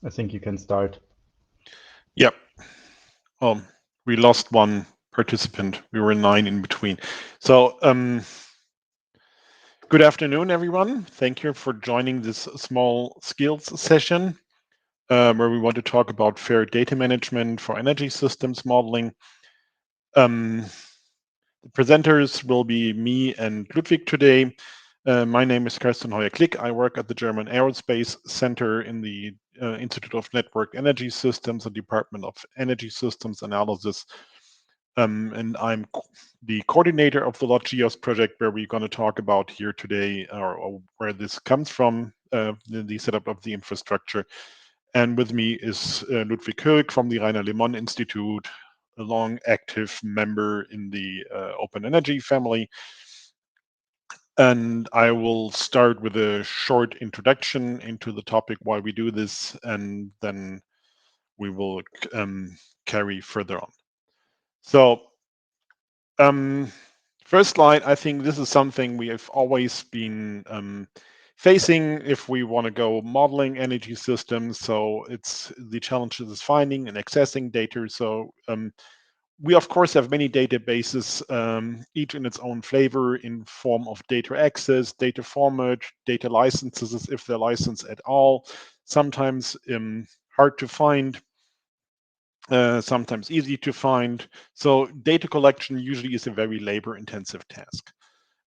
I think you can start. Yep. We lost one participant. We were 9 in between. So, good afternoon, everyone. Thank you for joining this small skills session where we want to talk about fair data management for energy systems modeling. Um, the presenters will be me and Ludwig today. My name is Carsten Heuer-Klick. I work at the German Aerospace Center in the Institute of Network Energy Systems, the Department of Energy Systems Analysis. And I'm the coordinator of the LOGEOS project, where we're going to talk about here today, or where this comes from, the setup of the infrastructure. And with me is Ludwig Hörig from the Rainer Lehmann Institute, a long active member in the Open Energy family. And I will start with a short introduction into the topic, why we do this, and then we will carry further on. So, first slide, I think this is something we have always been facing if we want to go modeling energy systems. So it's the challenges is finding and accessing data. So we of course have many databases, each in its own flavor in form of data access, data format, data licenses if they're licensed at all. Sometimes hard to find, sometimes easy to find. So data collection usually is a very labor intensive task.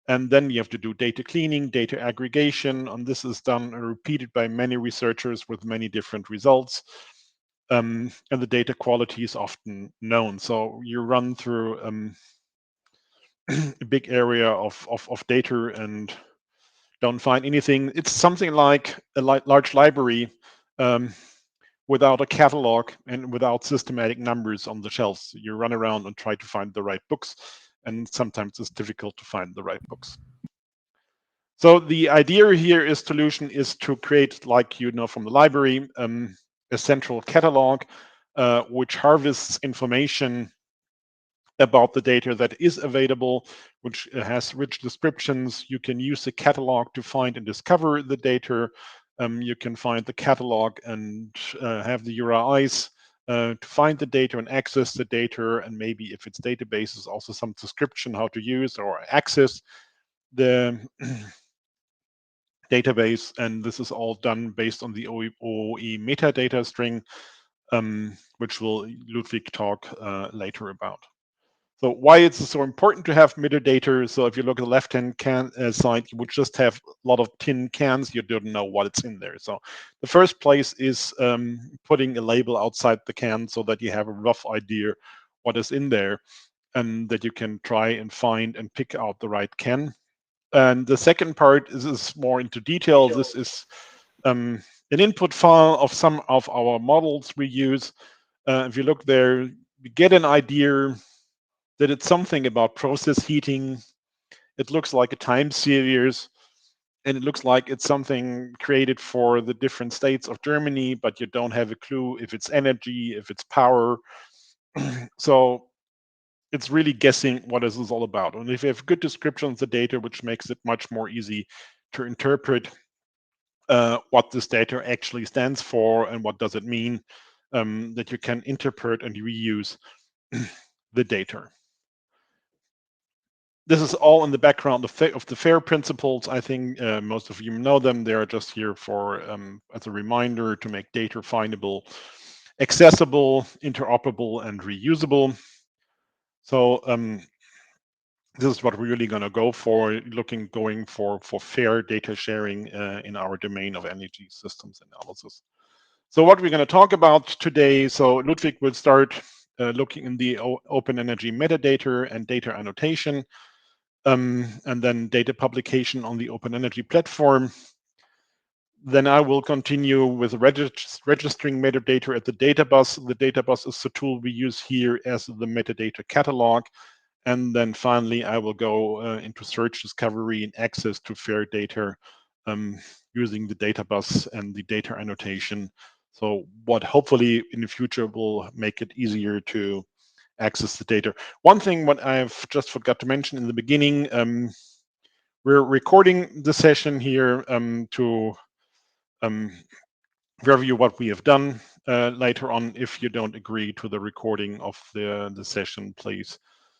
And then you have to do data cleaning, data aggregation, and this is done and repeated by many researchers with many different results. And the data quality is often known. So you run through a big area of data and don't find anything. It's something like a large library um, without a catalog and without systematic numbers on the shelves. You run around and try to find the right books, and sometimes it's difficult to find the right books. So the idea here is solution is to create, like you know from the library, a central catalog which harvests information about the data that is available, which has rich descriptions. You can use the catalog to find and discover the data. You can find the catalog and have the URIs to find the data and access the data, and maybe if it's databases, also some description how to use or access the database. And this is all done based on the OE metadata string, which will Ludwig talk later about. So why it's so important to have metadata? So if you look at the left-hand side, you would just have a lot of tin cans. You don't know what it's in there. So the first place is putting a label outside the can so that you have a rough idea what is in there, and that you can try and find and pick out the right can. And the second part is more into detail. This is an input file of some of our models we use. If you look there, you get an idea that it's something about process heating. It looks like a time series, and it looks like it's something created for the different states of Germany, but you don't have a clue if it's energy, if it's power. So it's really guessing what this is all about. And if you have good descriptions of the data, which makes it much more easy to interpret what this data actually stands for and what does it mean, that you can interpret and reuse the data. This is all in the background of the FAIR principles. I think most of you know them. They are just here for as a reminder to make data findable, accessible, interoperable, and reusable. So this is what we're really going to go for, going for fair data sharing in our domain of energy systems analysis. So what we're going to talk about today, so Ludwig will start looking in the open energy metadata and data annotation, and then data publication on the open energy platform. Then I will continue with registering metadata at the data bus. The data bus is the tool we use here as the metadata catalog. And then finally, I will go into search, discovery, and access to fair data using the data bus and the data annotation. So what hopefully in the future will make it easier to access the data. One thing what I've just forgot to mention in the beginning, we're recording the session here to um, review what we have done later on. If you don't agree to the recording of the session, please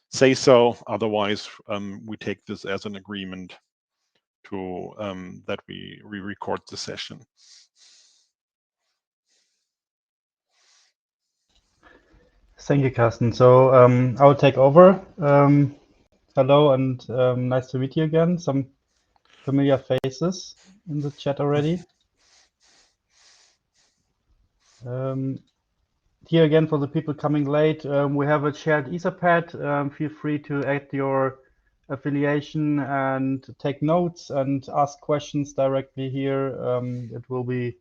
say so. Otherwise, we take this as an agreement to that we re-record the session. Thank you, Carsten. So I will take over. Hello and nice to meet you again. Some familiar faces in the chat already. Here again, for the people coming late, we have a shared Etherpad. Feel free to add your affiliation and take notes and ask questions directly here. It will be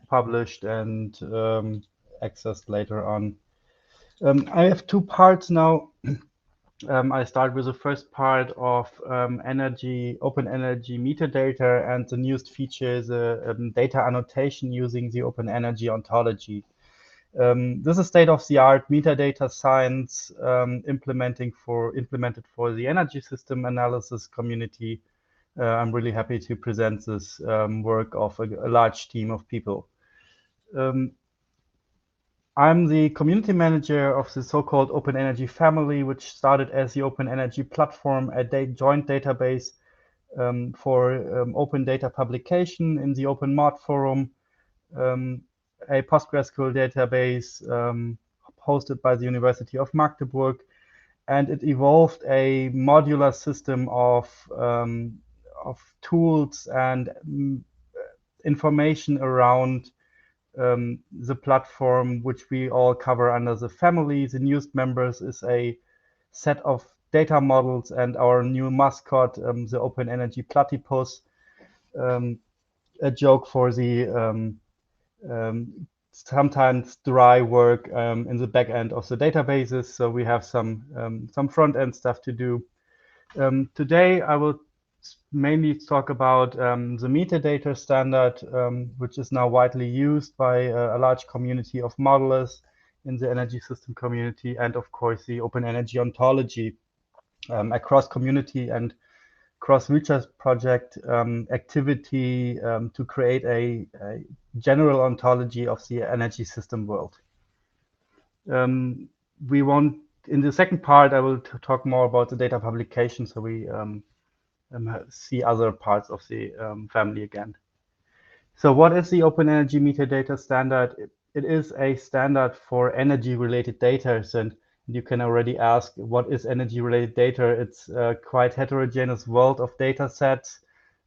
published and accessed later on. I have two parts now. I start with the first part of open energy metadata, and the newest feature is data annotation using the open energy ontology. This is state-of-the-art metadata science implemented for the energy system analysis community. I'm really happy to present this work of a large team of people. I'm the community manager of the so-called Open Energy family, which started as the Open Energy platform, a joint database for open data publication in the Open Mod Forum, a PostgreSQL database hosted by the University of Magdeburg, and it evolved a modular system of tools and information around the platform, which we all cover under the family. The newest members is a set of data models and our new mascot, the Open Energy Platypus, a joke for the sometimes dry work in the back end of the databases. So we have some front end stuff to do. Today I will mainly talk about the metadata standard, which is now widely used by a large community of modelers in the energy system community, and of course the open energy ontology, across community and cross research project activity to create a general ontology of the energy system world. In the second part, I will talk more about the data publication, so we see other parts of the family again. So what is the Open Energy Metadata Standard? It is a standard for energy-related data, and you can already ask, what is energy-related data? It's a quite heterogeneous world of data sets,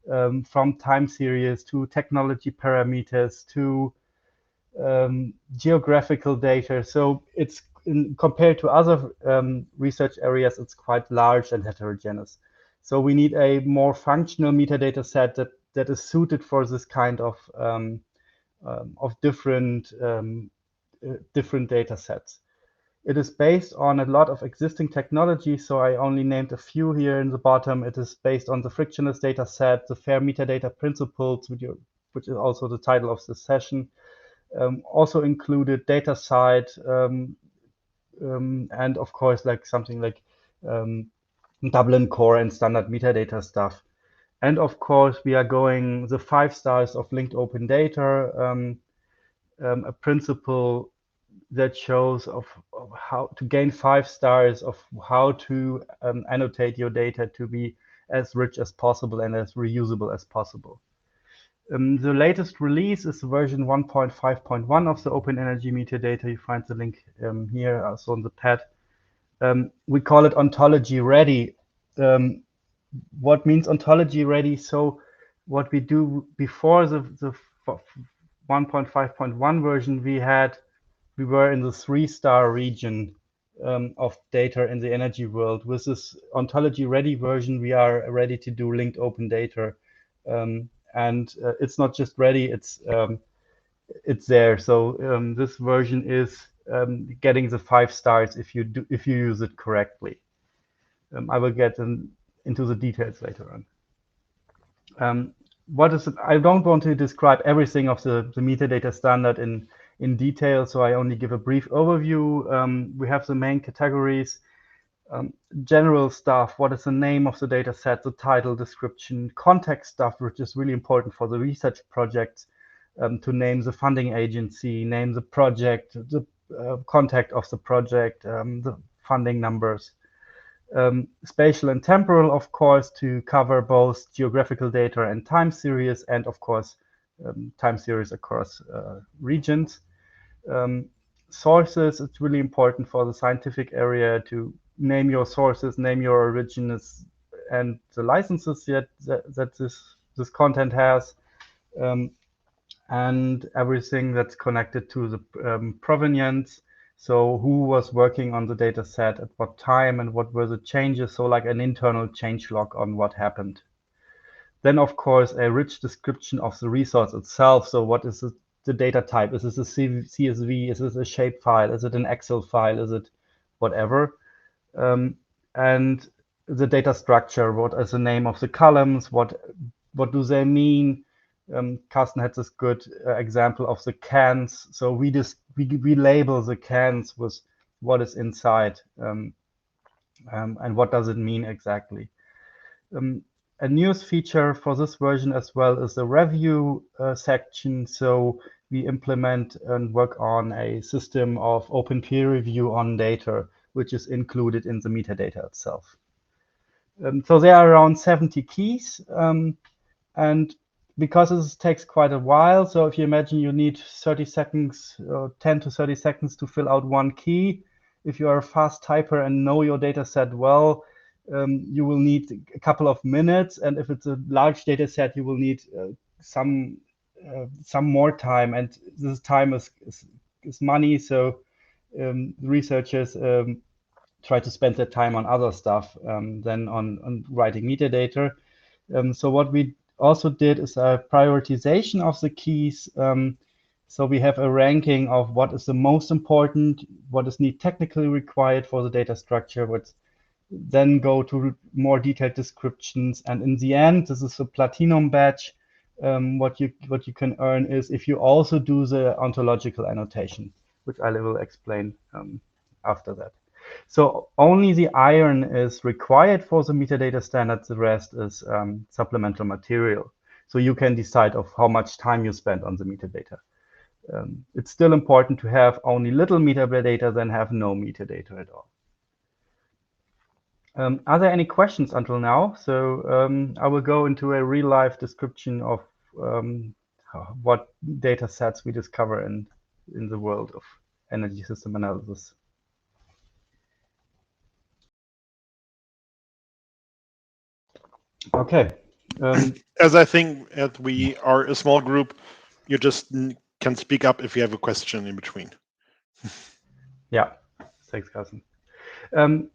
from time series to technology parameters to geographical data. So it's compared to other research areas, it's quite large and heterogeneous. So we need a more functional metadata set that is suited for this kind of different data sets. It is based on a lot of existing technology, so I only named a few here in the bottom. It is based on the frictionless data set, the FAIR metadata principles, which is also the title of this session. Also included DataCite, and of course, like something like Dublin Core and standard metadata stuff. And of course, we are going the 5 stars of linked open data, a principle that shows of how to gain 5 stars of how to annotate your data to be as rich as possible and as reusable as possible. The latest release is version 1.5.1 of the Open Energy Metadata. You find the link here, also on the pad. We call it ontology ready. What means ontology ready? So what we do before the 1.5.1 version, we were in the 3-star region of data in the energy world. With this ontology ready version, we are ready to do linked open data. And it's not just ready, it's there. So this version is getting the 5 stars if you use it correctly. I will get into the details later on. What is it? I don't want to describe everything of the metadata standard in detail, so I only give a brief overview. We have the main categories. General stuff, what is the name of the data set, the title, description, context stuff, which is really important for the research projects, to name the funding agency, name the project, the contact of the project, the funding numbers. Spatial and temporal, of course, to cover both geographical data and time series, and of course, time series across regions. Sources, it's really important for the scientific area to name your sources, name your origins, and the licenses that this content has, and everything that's connected to the provenance. So who was working on the data set at what time and what were the changes? So like an internal change log on what happened. Then, of course, a rich description of the resource itself. So what is the data type? Is this a CSV? Is this a shape file? Is it an Excel file? Is it whatever? And the data structure. What is the name of the columns? What do they mean? Carsten had this good example of the cans. So we label the cans with what is inside and what does it mean exactly. A newest feature for this version as well is the review section. So we implement and work on a system of open peer review on data, which is included in the metadata itself. So there are around 70 keys. And because this takes quite a while, so if you imagine you need 30 seconds, 10 to 30 seconds to fill out one key, if you are a fast typer and know your data set well, you will need a couple of minutes. And if it's a large data set, you will need some more time. And this time is money. So researchers try to spend their time on other stuff than on writing metadata. So what we also did is a prioritization of the keys. So we have a ranking of what is the most important, what is technically required for the data structure, what's then go to more detailed descriptions. And in the end, this is a platinum badge. What you can earn is if you also do the ontological annotation, which I will explain after that. So only the iron is required for the metadata standard. The rest is supplemental material. So you can decide of how much time you spend on the metadata. It's still important to have only little metadata than have no metadata at all. Are there any questions until now? So I will go into a real-life description of what data sets we discover in the world of energy system analysis. Okay. As I think as we are a small group, you just can speak up if you have a question in between. Yeah, thanks, Carsten.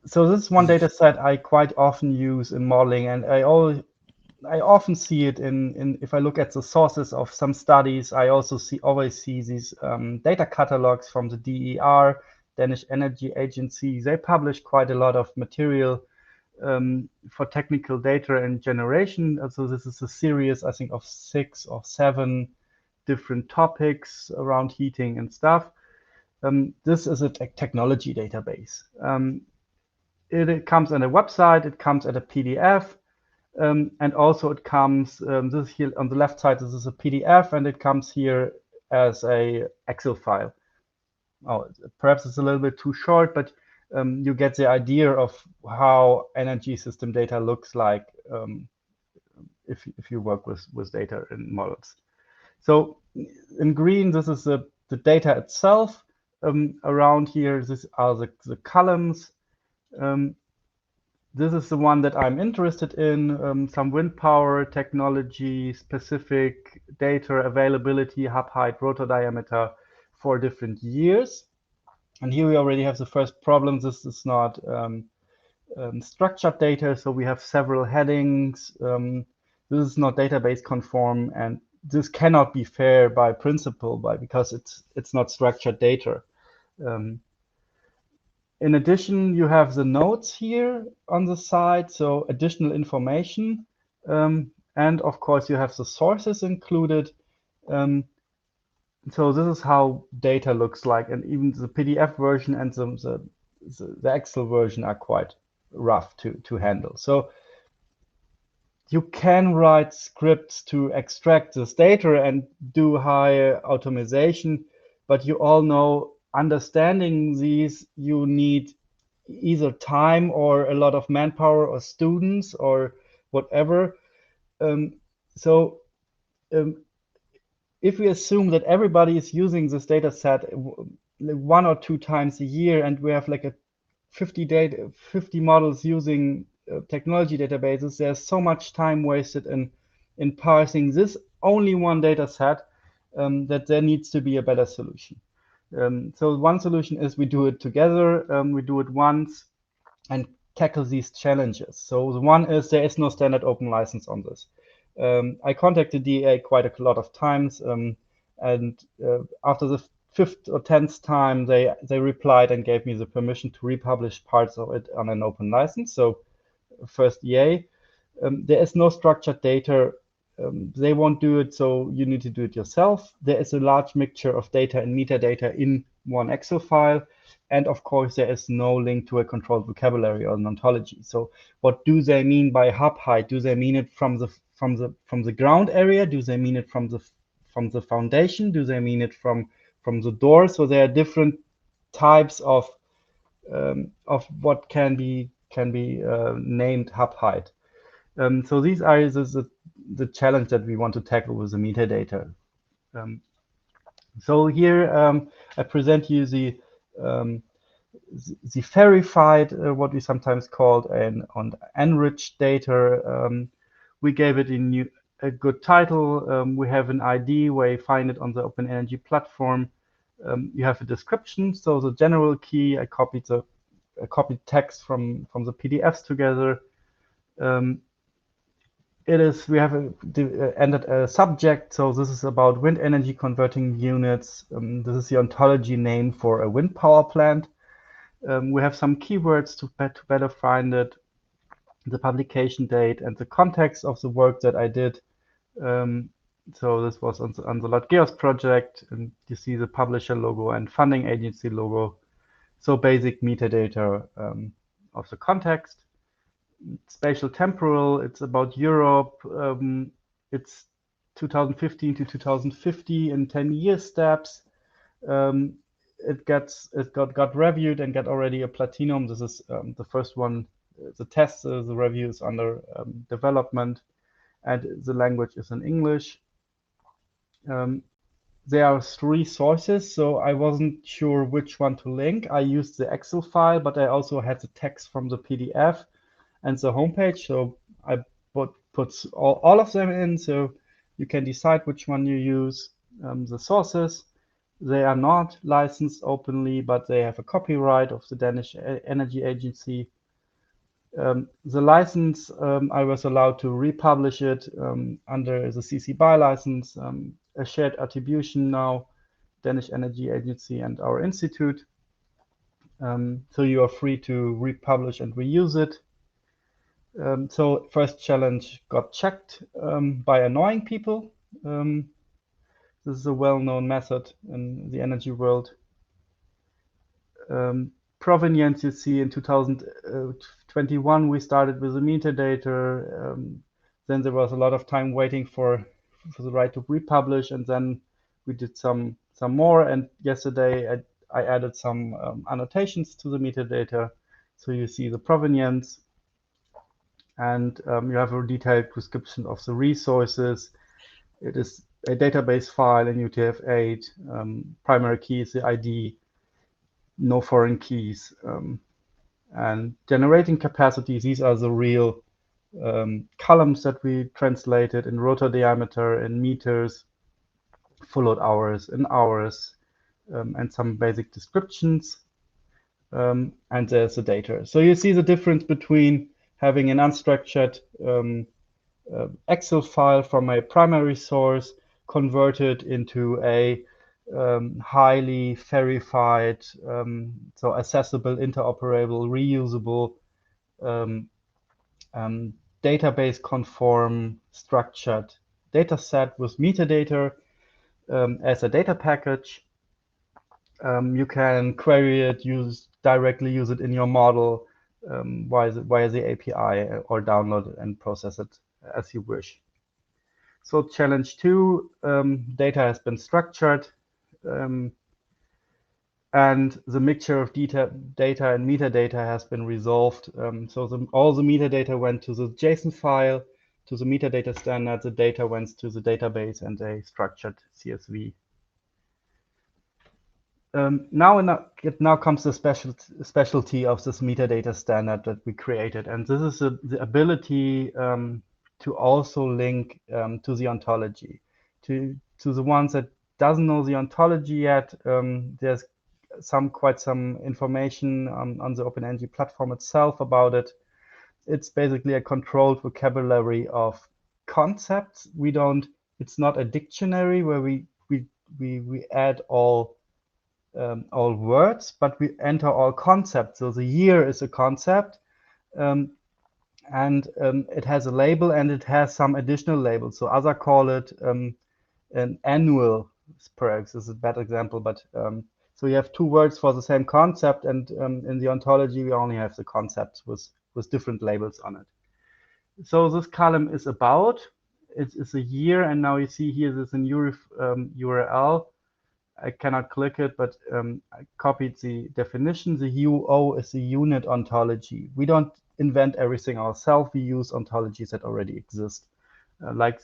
So this is one data set I quite often use in modeling, and I often see it in if I look at the sources of some studies. I also always see these data catalogs from the DER, Danish Energy Agency. They publish quite a lot of material for technical data and generation. So this is a series, I think, of 6 or 7 different topics around heating and stuff. This is a technology database. It comes on a website, it comes at a PDF, and also it comes, this here on the left side, this is a PDF, and it comes here as a Excel file. Oh, perhaps it's a little bit too short, but you get the idea of how energy system data looks like if you work with data and models. So in green, this is the data itself. Around here, these are the columns. This is the one that I'm interested in, some wind power technology, specific data availability, hub height, rotor diameter for different years. And here we already have the first problem. This is not structured data, so we have several headings. This is not database conform, and this cannot be fair by principle, because it's not structured data. In addition, you have the notes here on the side, so additional information. And of course, you have the sources included. So this is how data looks like, and even the PDF version and the Excel version are quite rough to handle. So you can write scripts to extract this data and do high automation, but you all know understanding these, you need either time or a lot of manpower or students or whatever. So if we assume that everybody is using this data set 1 or 2 times a year, and we have like a 50 models using technology databases, there's so much time wasted in parsing this only one data set that there needs to be a better solution. So one solution is we do it together, we do it once and tackle these challenges. So the one is there is no standard open license on this. I contacted DEA quite a lot of times, and after the 5th or 10th time, they replied and gave me the permission to republish parts of it on an open license. So first, yay. There is no structured data. They won't do it, so you need to do it yourself. There is a large mixture of data and metadata in one Excel file. And of course, there is no link to a controlled vocabulary or an ontology. So what do they mean by hub height? Do they mean it from the ground area? Do they mean it from the foundation? Do they mean it from the door? So there are different types of what can be named hub height. So these are the challenge that we want to tackle with the metadata. So here I present you the verified, what we sometimes called an enriched data. We gave it a good title. We have an ID where you find it on the Open Energy platform. You have a description. So the general key, I copied text from the PDFs together. We have a subject. So this is about wind energy converting units. This is the ontology name for a wind power plant. We have some keywords to better find it, the publication date, and the context of the work that I did. So this was on the LOTGEOS project, and you see the publisher logo and funding agency logo. So basic metadata of the context. Spatial temporal, it's about Europe. It's 2015 to 2050 in 10-year steps. It got reviewed and got already a platinum. This is the first one. The test, the review is under development, and the language is in English. There are 3 sources, so I wasn't sure which one to link. I used the Excel file, but I also had the text from the PDF and the homepage, so I put all of them in, so you can decide which one you use. The sources, they are not licensed openly, but they have a copyright of the Danish Energy Agency. The license, I was allowed to republish it under the CC BY license, a shared attribution now, Danish Energy Agency and our institute. So you are free to republish and reuse it. So first challenge got checked by annoying people. This is a well-known method in the energy world. Provenience, you see in 2021 we started with the metadata. Then there was a lot of time waiting for the right to republish, and then we did some more. And yesterday I added some annotations to the metadata, so you see the provenience, and you have a detailed description of the resources. It is a database file in UTF-8. Primary key is the ID. No foreign keys, and generating capacity. These are the real columns that we translated in rotor diameter, in meters, full load hours, in hours, and some basic descriptions. And there's the data. So you see the difference between having an unstructured Excel file from a primary source converted into a highly verified, so accessible, interoperable, reusable, database conform, structured data set with metadata as a data package. You can query it, directly use it in your model via the API, or download it and process it as you wish. So challenge 2, data has been structured, and the mixture of data and metadata has been resolved. So all the metadata went to the JSON file, to the metadata standard, the data went to the database and a structured CSV. Now comes the specialty of this metadata standard that we created, and this is the ability to also link to the ontology. To the ones that doesn't know the ontology yet, there's quite some information on the OpenNG platform itself about it. It's basically a controlled vocabulary of concepts. It's not a dictionary where we add all words, but we enter all concepts. So the year is a concept, and it has a label and it has some additional labels. So others call it an annual. Perhaps this is a bad example, but so you have two words for the same concept, and in the ontology we only have the concepts with different labels on it. So this column is about, it's a year, and now you see here there's a new URL. I cannot click it, but I copied the definition. The UO is the unit ontology. We don't invent everything ourselves. We use ontologies that already exist, like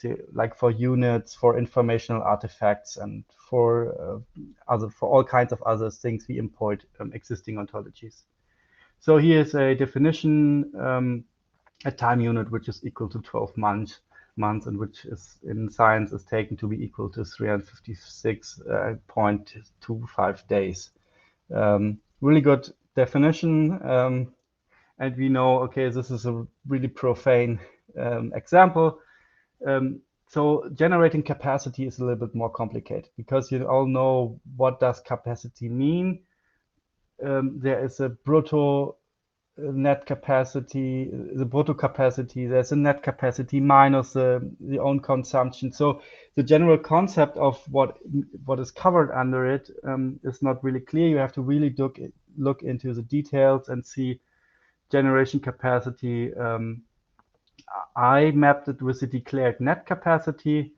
for units, for informational artifacts, and for all kinds of other things. We import existing ontologies. So here's a definition, a time unit which is equal to 12 months, and which is in science is taken to be equal to 356.25 days. Really good definition, and we know, okay, this is a really profane example. So generating capacity is a little bit more complicated, because you all know what does capacity mean. There is a brutto net capacity, the brutto capacity, there's a net capacity minus the own consumption. So the general concept of what is covered under it is not really clear. You have to really look into the details and see generation capacity. I mapped it with the declared net capacity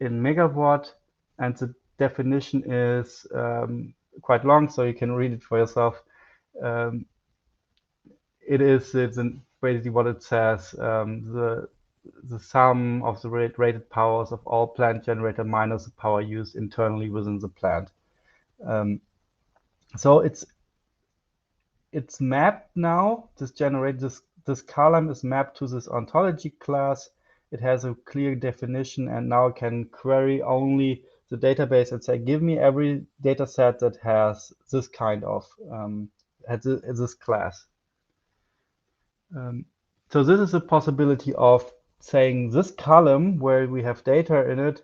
in megawatt, and the definition is quite long, so you can read it for yourself. It's basically what it says, the sum of the rated powers of all plant generator minus the power used internally within the plant. So it's mapped now. This column is mapped to this ontology class. It has a clear definition, and now I can query only the database and say, give me every data set that has this kind of this class. So this is a possibility of saying this column where we have data in it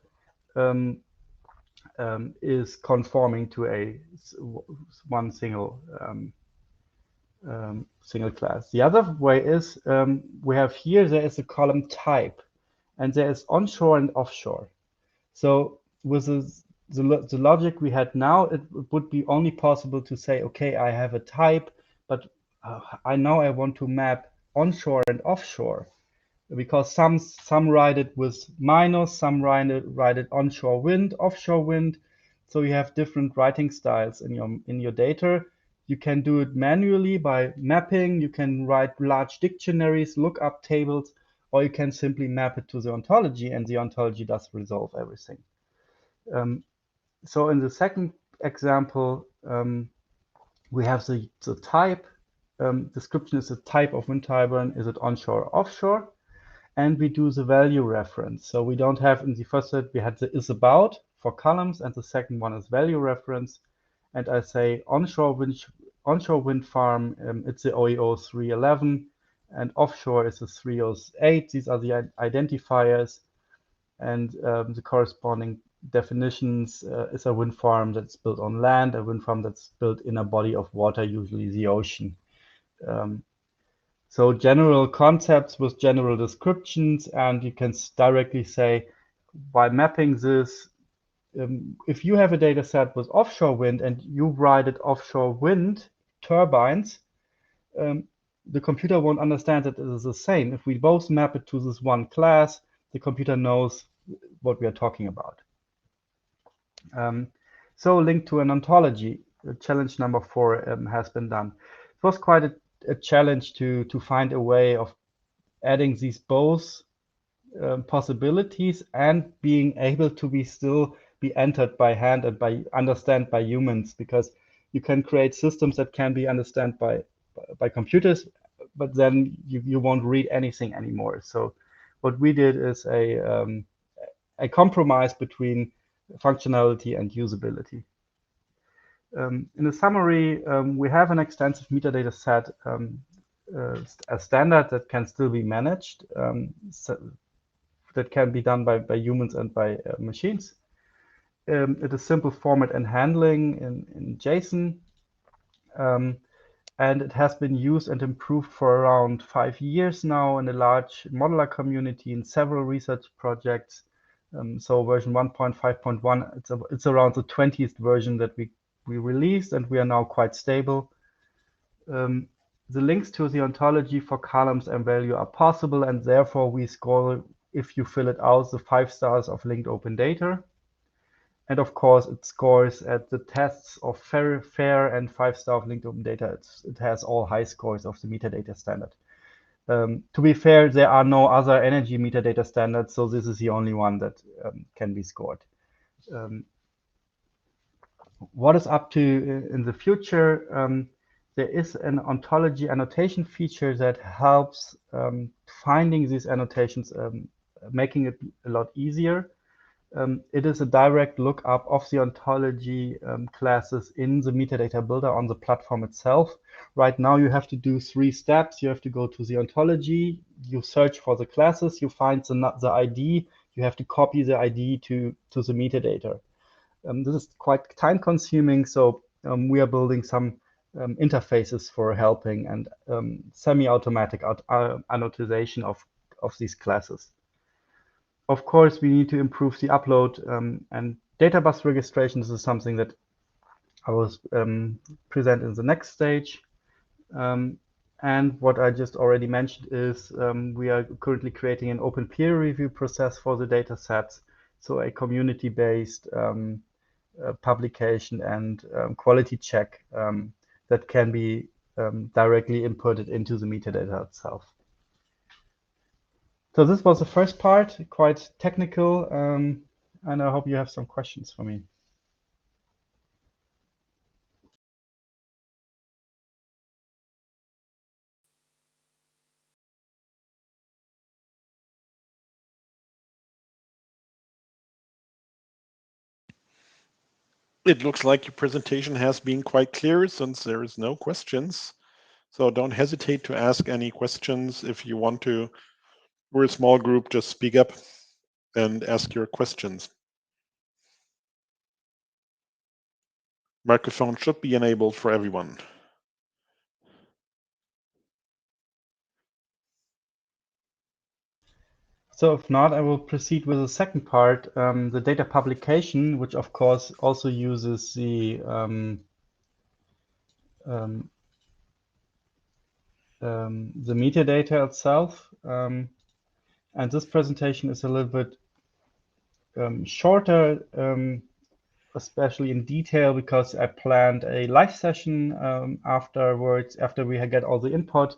is conforming to one single class. The other way is we have here, there is a column type, and there is onshore and offshore. So with the logic we had now, it would be only possible to say, okay, I have a type, but I want to map onshore and offshore, because some write it with minus, some write it onshore wind, offshore wind. So you have different writing styles in your data. You can do it manually by mapping. You can write large dictionaries, look up tables, or you can simply map it to the ontology, and the ontology does resolve everything. So in the second example, we have the type. Description is the type of wind turbine. Is it onshore or offshore? And we do the value reference. So we don't have, in the first set, we had the is about for columns, and the second one is value reference. And I say onshore wind farm, it's the OEO 311, and offshore is the 308. These are the identifiers, and the corresponding definitions is a wind farm that's built on land, a wind farm that's built in a body of water, usually the ocean. So general concepts with general descriptions, and you can directly say, by mapping this, if you have a data set with offshore wind and you write it offshore wind turbines, the computer won't understand that it is the same. If we both map it to this one class, the computer knows what we are talking about. So linked to an ontology, challenge number 4 has been done. It was quite a challenge to find a way of adding these both possibilities and being able to still be entered by hand and understand by humans, because you can create systems that can be understood by computers, but then you won't read anything anymore. So what we did is a compromise between functionality and usability. In a summary, we have an extensive metadata set, a standard that can still be managed, that can be done by humans and by machines. It is simple format and handling in JSON. And it has been used and improved for around 5 years now in a large modeler community in several research projects. So version 1.5.1, it's around the 20th version that we released, and we are now quite stable. The links to the ontology for columns and value are possible, and therefore we score, if you fill it out, the 5 stars of linked open data. And of course, it scores at the tests of fair and 5-star of linked open data. It has all high scores of the metadata standard. To be fair, there are no other energy metadata standards, so this is the only one that can be scored. What is up to in the future? There is an ontology annotation feature that helps finding these annotations, making it a lot easier. It is a direct lookup of the ontology classes in the metadata builder on the platform itself. Right now, you have to do 3 steps. You have to go to the ontology, you search for the classes, you find the ID, you have to copy the ID to the metadata. This is quite time consuming, so we are building some interfaces for helping and semi-automatic annotation of these classes. Of course, we need to improve the upload and data bus registration. This is something that I will present in the next stage. And what I just already mentioned is we are currently creating an open peer review process for the data sets. So a community-based publication and quality check that can be directly inputted into the metadata itself. So this was the first part, quite technical, and I hope you have some questions for me. It looks like your presentation has been quite clear since there is no questions. So don't hesitate to ask any questions. If you want to, we're a small group, just speak up and ask your questions. Microphone should be enabled for everyone. So if not, I will proceed with the second part, the data publication, which of course also uses the metadata itself. And this presentation is a little bit shorter, especially in detail, because I planned a live session afterwards, after we get all the input.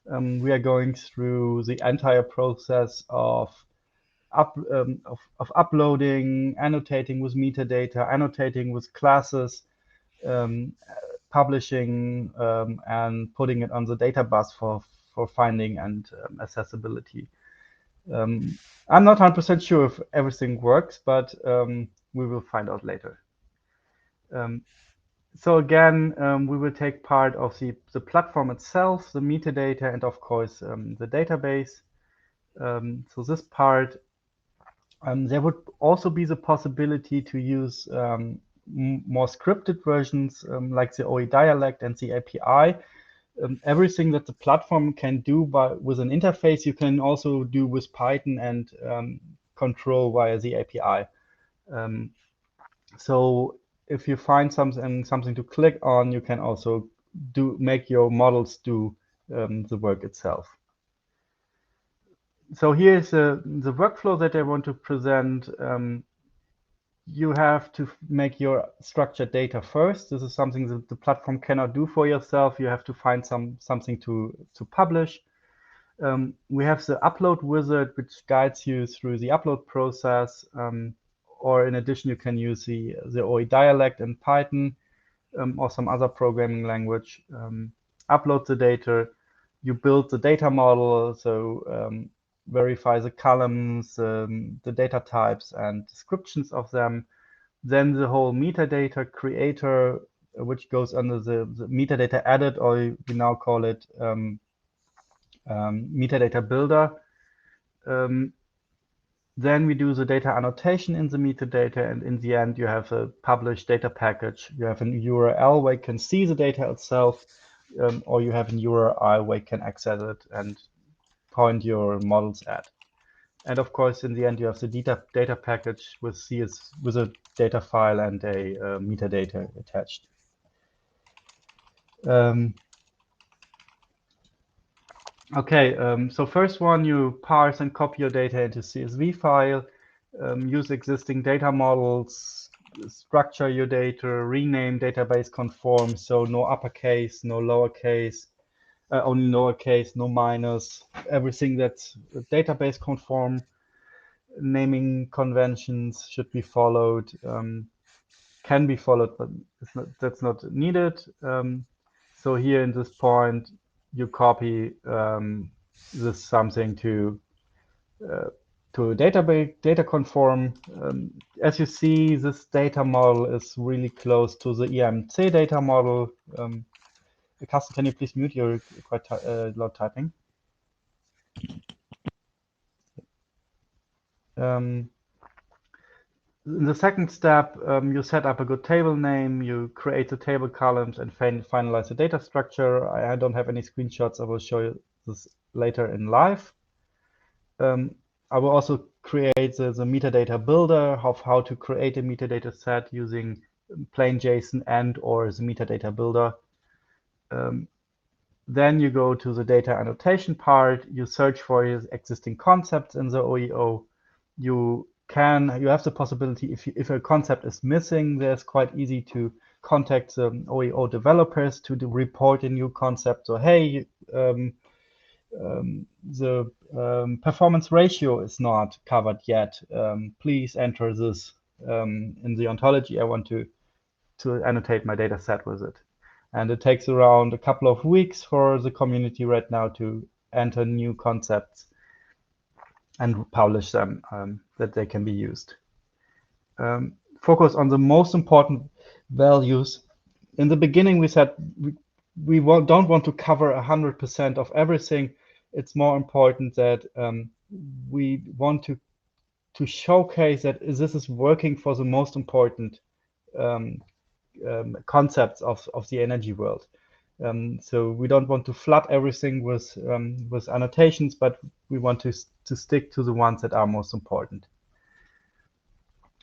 We are going through the entire process of uploading, annotating with metadata, annotating with classes, publishing, and putting it on the data bus for finding and accessibility. I'm not 100% sure if everything works, but we will find out later. So again, we will take part of the platform itself, the metadata, and of course the database. So this part, there would also be the possibility to use more scripted versions like the OE dialect and the API. Everything that the platform can do with an interface, you can also do with Python and control via the API. So if you find something to click on, you can also make your models do the work itself. So here's the workflow that I want to present. You have to make your structured data first. This is something that the platform cannot do for yourself. You have to find something to publish. We have the upload wizard, which guides you through the upload process. Or in addition, you can use the OE dialect in Python or some other programming language. Upload the data. You build the data model, so verify the columns, the data types and descriptions of them. Then the whole metadata creator, which goes under the metadata edit, or we now call it metadata builder. Then we do the data annotation in the metadata, and in the end, you have a published data package. You have an URL where you can see the data itself, or you have an URI where you can access it and point your models at. And of course, in the end, you have the data package with a data file and a metadata attached. Okay, so first one, you parse and copy your data into CSV file, use existing data models, structure your data, rename database conform, so no uppercase, no lowercase, only lowercase, no minus, everything that's database conform. Naming conventions should be followed, can be followed, but that's not needed. So here in this point, you copy this something to database data conform. As you see, this data model is really close to the EMC data model. Carsten, can you please mute? You're quite loud typing. In the second step, you set up a good table name, you create the table columns and finalize the data structure. I don't have any screenshots. I will show you this later in live. I will also create the metadata builder of how to create a metadata set using plain JSON and or the metadata builder. Then you go to the data annotation part. You search for your existing concepts in the OEO. You have the possibility, if a concept is missing, there's quite easy to contact the OEO developers to report a new concept. So, hey, the performance ratio is not covered yet. Please enter this in the ontology. I want to annotate my data set with it. And it takes around a couple of weeks for the community right now to enter new concepts and publish them that they can be used. Focus on the most important values. In the beginning, we said we don't want to cover 100% of everything. It's more important that we want to showcase that this is working for the most important concepts of the energy world. So we don't want to flood everything with annotations, but we want to stick to the ones that are most important.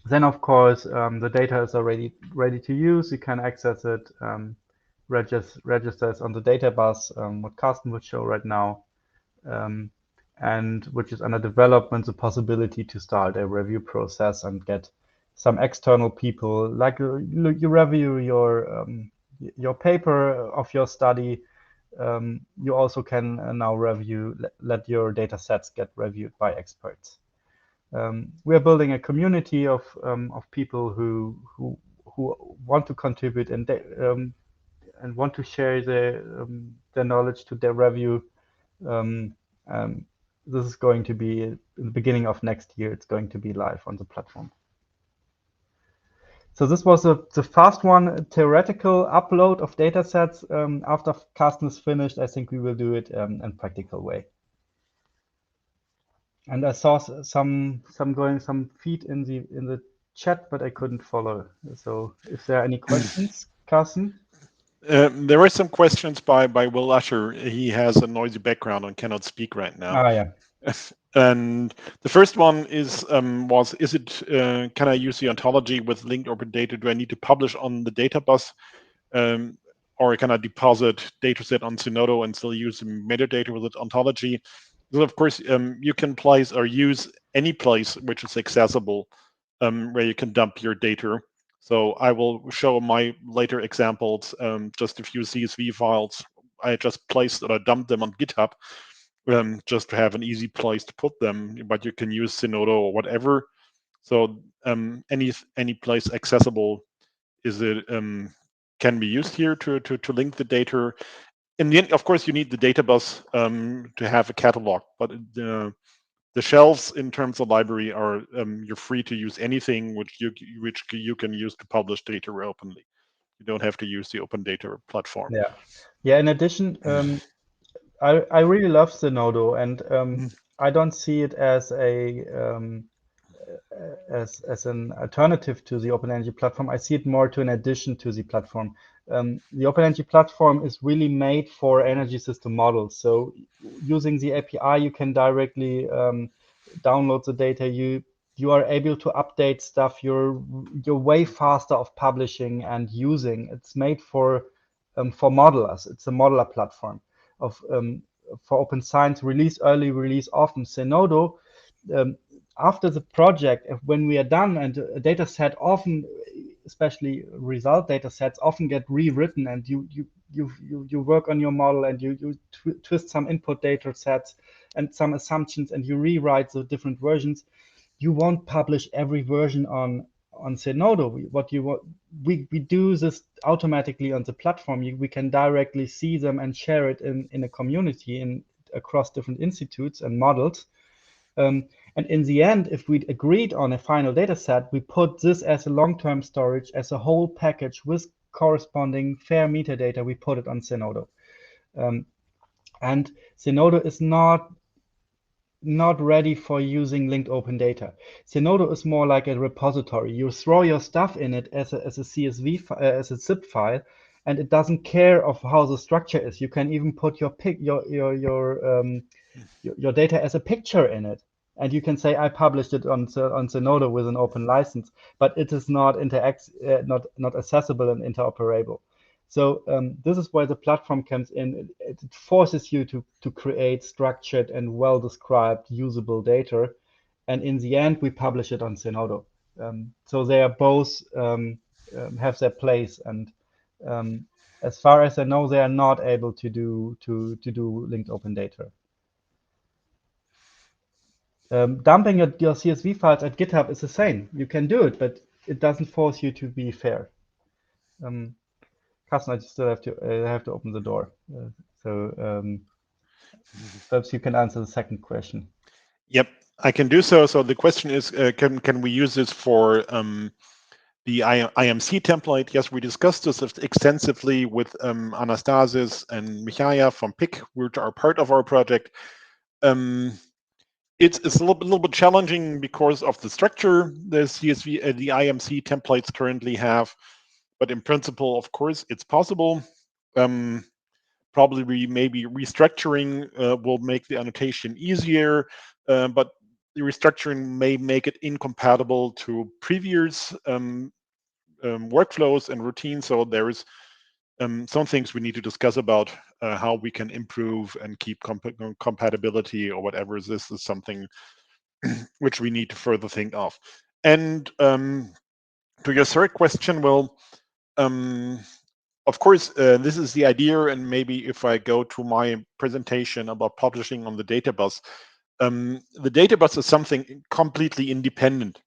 Then, of course, the data is already ready to use. You can access it, registers on the data bus, what Carsten would show right now, and which is under development, the possibility to start a review process and get some external people, like you review your paper of your study. You also can now let your data sets get reviewed by experts. We are building a community of people who want to contribute and want to share their knowledge to their review. This is going to be in the beginning of next year. It's going to be live on the platform. So this was the fast one, theoretical upload of data sets. After Carsten is finished, I think we will do it in practical way. And I saw some feed in the chat, but I couldn't follow. So if there are any questions, Carsten? There are some questions by Will Usher. He has a noisy background and cannot speak right now. Ah, yeah. And the first one is can I use the ontology with linked open data? Do I need to publish on the data bus? or can I deposit dataset on Zenodo and still use metadata with its ontology? So of course, you can place or use any place which is accessible where you can dump your data. So I will show my later examples, just a few CSV files. I just placed or dumped them on GitHub just to have an easy place to put them, but you can use Zenodo or whatever. So any place accessible is it can be used here to link the data. In the end, of course, you need the data bus to have a catalog, but the shelves in terms of library are you're free to use anything which you can use to publish data openly. You don't have to use the open data platform. Yeah. In addition, I really love Zenodo, and I don't see it as a as an alternative to the Open Energy platform. I see it more to an addition to the platform. The Open Energy platform is really made for energy system models. So using the API, you can directly download the data. You are able to update stuff. You're way faster of publishing and using. It's made for modelers. It's a modeler platform of for open science. Release early, release often. Zenodo. After the project, when we are done, and a data set often, especially result data sets, often get rewritten, and you work on your model, and you twist some input data sets and some assumptions, and you rewrite the different versions. You won't publish every version on Zenodo. We do this automatically on the platform. We can directly see them and share it in a community across different institutes and models. And in the end, if we agreed on a final data set, we put this as a long-term storage, as a whole package with corresponding fair metadata. We put it on Zenodo. And Zenodo is not ready for using linked open data. Zenodo is more like a repository. You throw your stuff in it as a CSV, as a zip file, and it doesn't care of how the structure is. You can even put your data as a picture in it, and you can say, I published it on Zenodo with an open license, but it is not not accessible and interoperable. So this is where the platform comes in. It forces you to create structured and well-described usable data, and in the end, we publish it on Zenodo. So they are both have their place, and as far as I know, they are not able to do linked open data. Dumping your CSV files at GitHub is the same. You can do it, but it doesn't force you to be fair. Carsten, I still have to open the door. Perhaps you can answer the second question. Yep, I can do so. So the question is, can we use this for the IMC template? Yes, we discussed this extensively with Anastasis and Michaia from PIC, which are part of our project. It's a little bit challenging because of the structure the CSV, the IMC templates currently have, but in principle, of course, it's possible. Probably maybe restructuring will make the annotation easier, but the restructuring may make it incompatible to previous workflows and routines. So there is some things we need to discuss about how we can improve and keep compatibility or whatever. This is something which we need to further think of. And to your third question, well, of course, this is the idea, and maybe if I go to my presentation about publishing on the data bus, the data bus is something completely independent.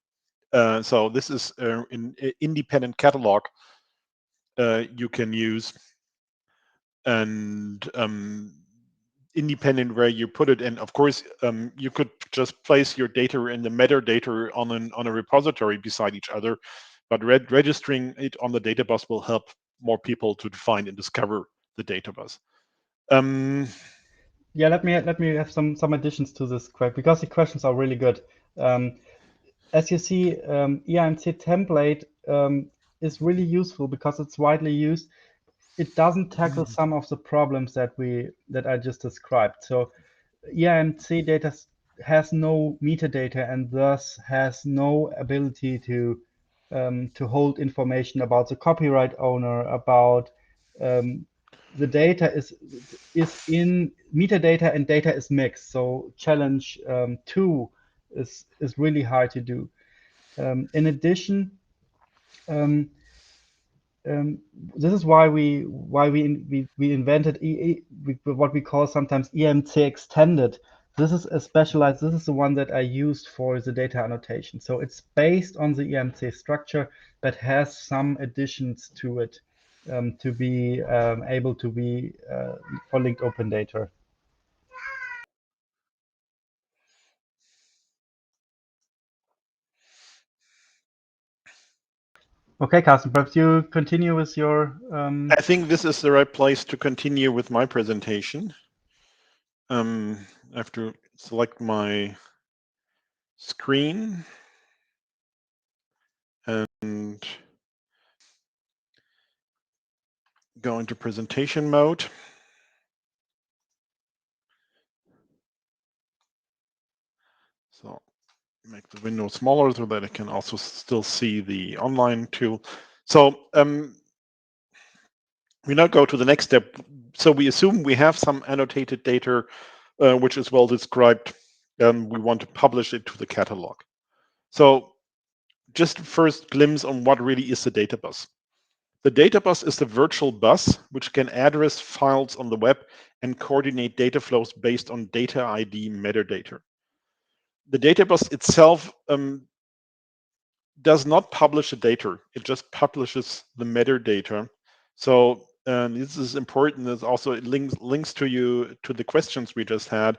So this is an independent catalog you can use, and independent where you put it. And of course, you could just place your data in the metadata on a repository beside each other, but registering it on the data bus will help more people to find and discover the data bus. Yeah, let me have some additions to this because the questions are really good. As you see, EIMC template is really useful because it's widely used. It doesn't tackle some of the problems that I just described. So EIMC data has no metadata and thus has no ability to hold information about the copyright owner, about the data is in metadata and data is mixed. So challenge 2 is really hard to do. In addition, this is why we invented what we call sometimes EMC extended. This is a specialized. This is the one that I used for the data annotation. So it's based on the EMC structure, but has some additions to it to be able to be for linked open data. Okay, Carsten, perhaps you continue with your. I think this is the right place to continue with my presentation. I have to select my screen and go into presentation mode. So make the window smaller so that I can also still see the online tool. So we now go to the next step. So we assume we have some annotated data, which is well described. We want to publish it to the catalog. So just first glimpse on what really is the data bus. The data bus is the virtual bus which can address files on the web and coordinate data flows based on data ID metadata. The data bus itself does not publish the data, it just publishes the metadata. So this is important. This also it links to the questions we just had.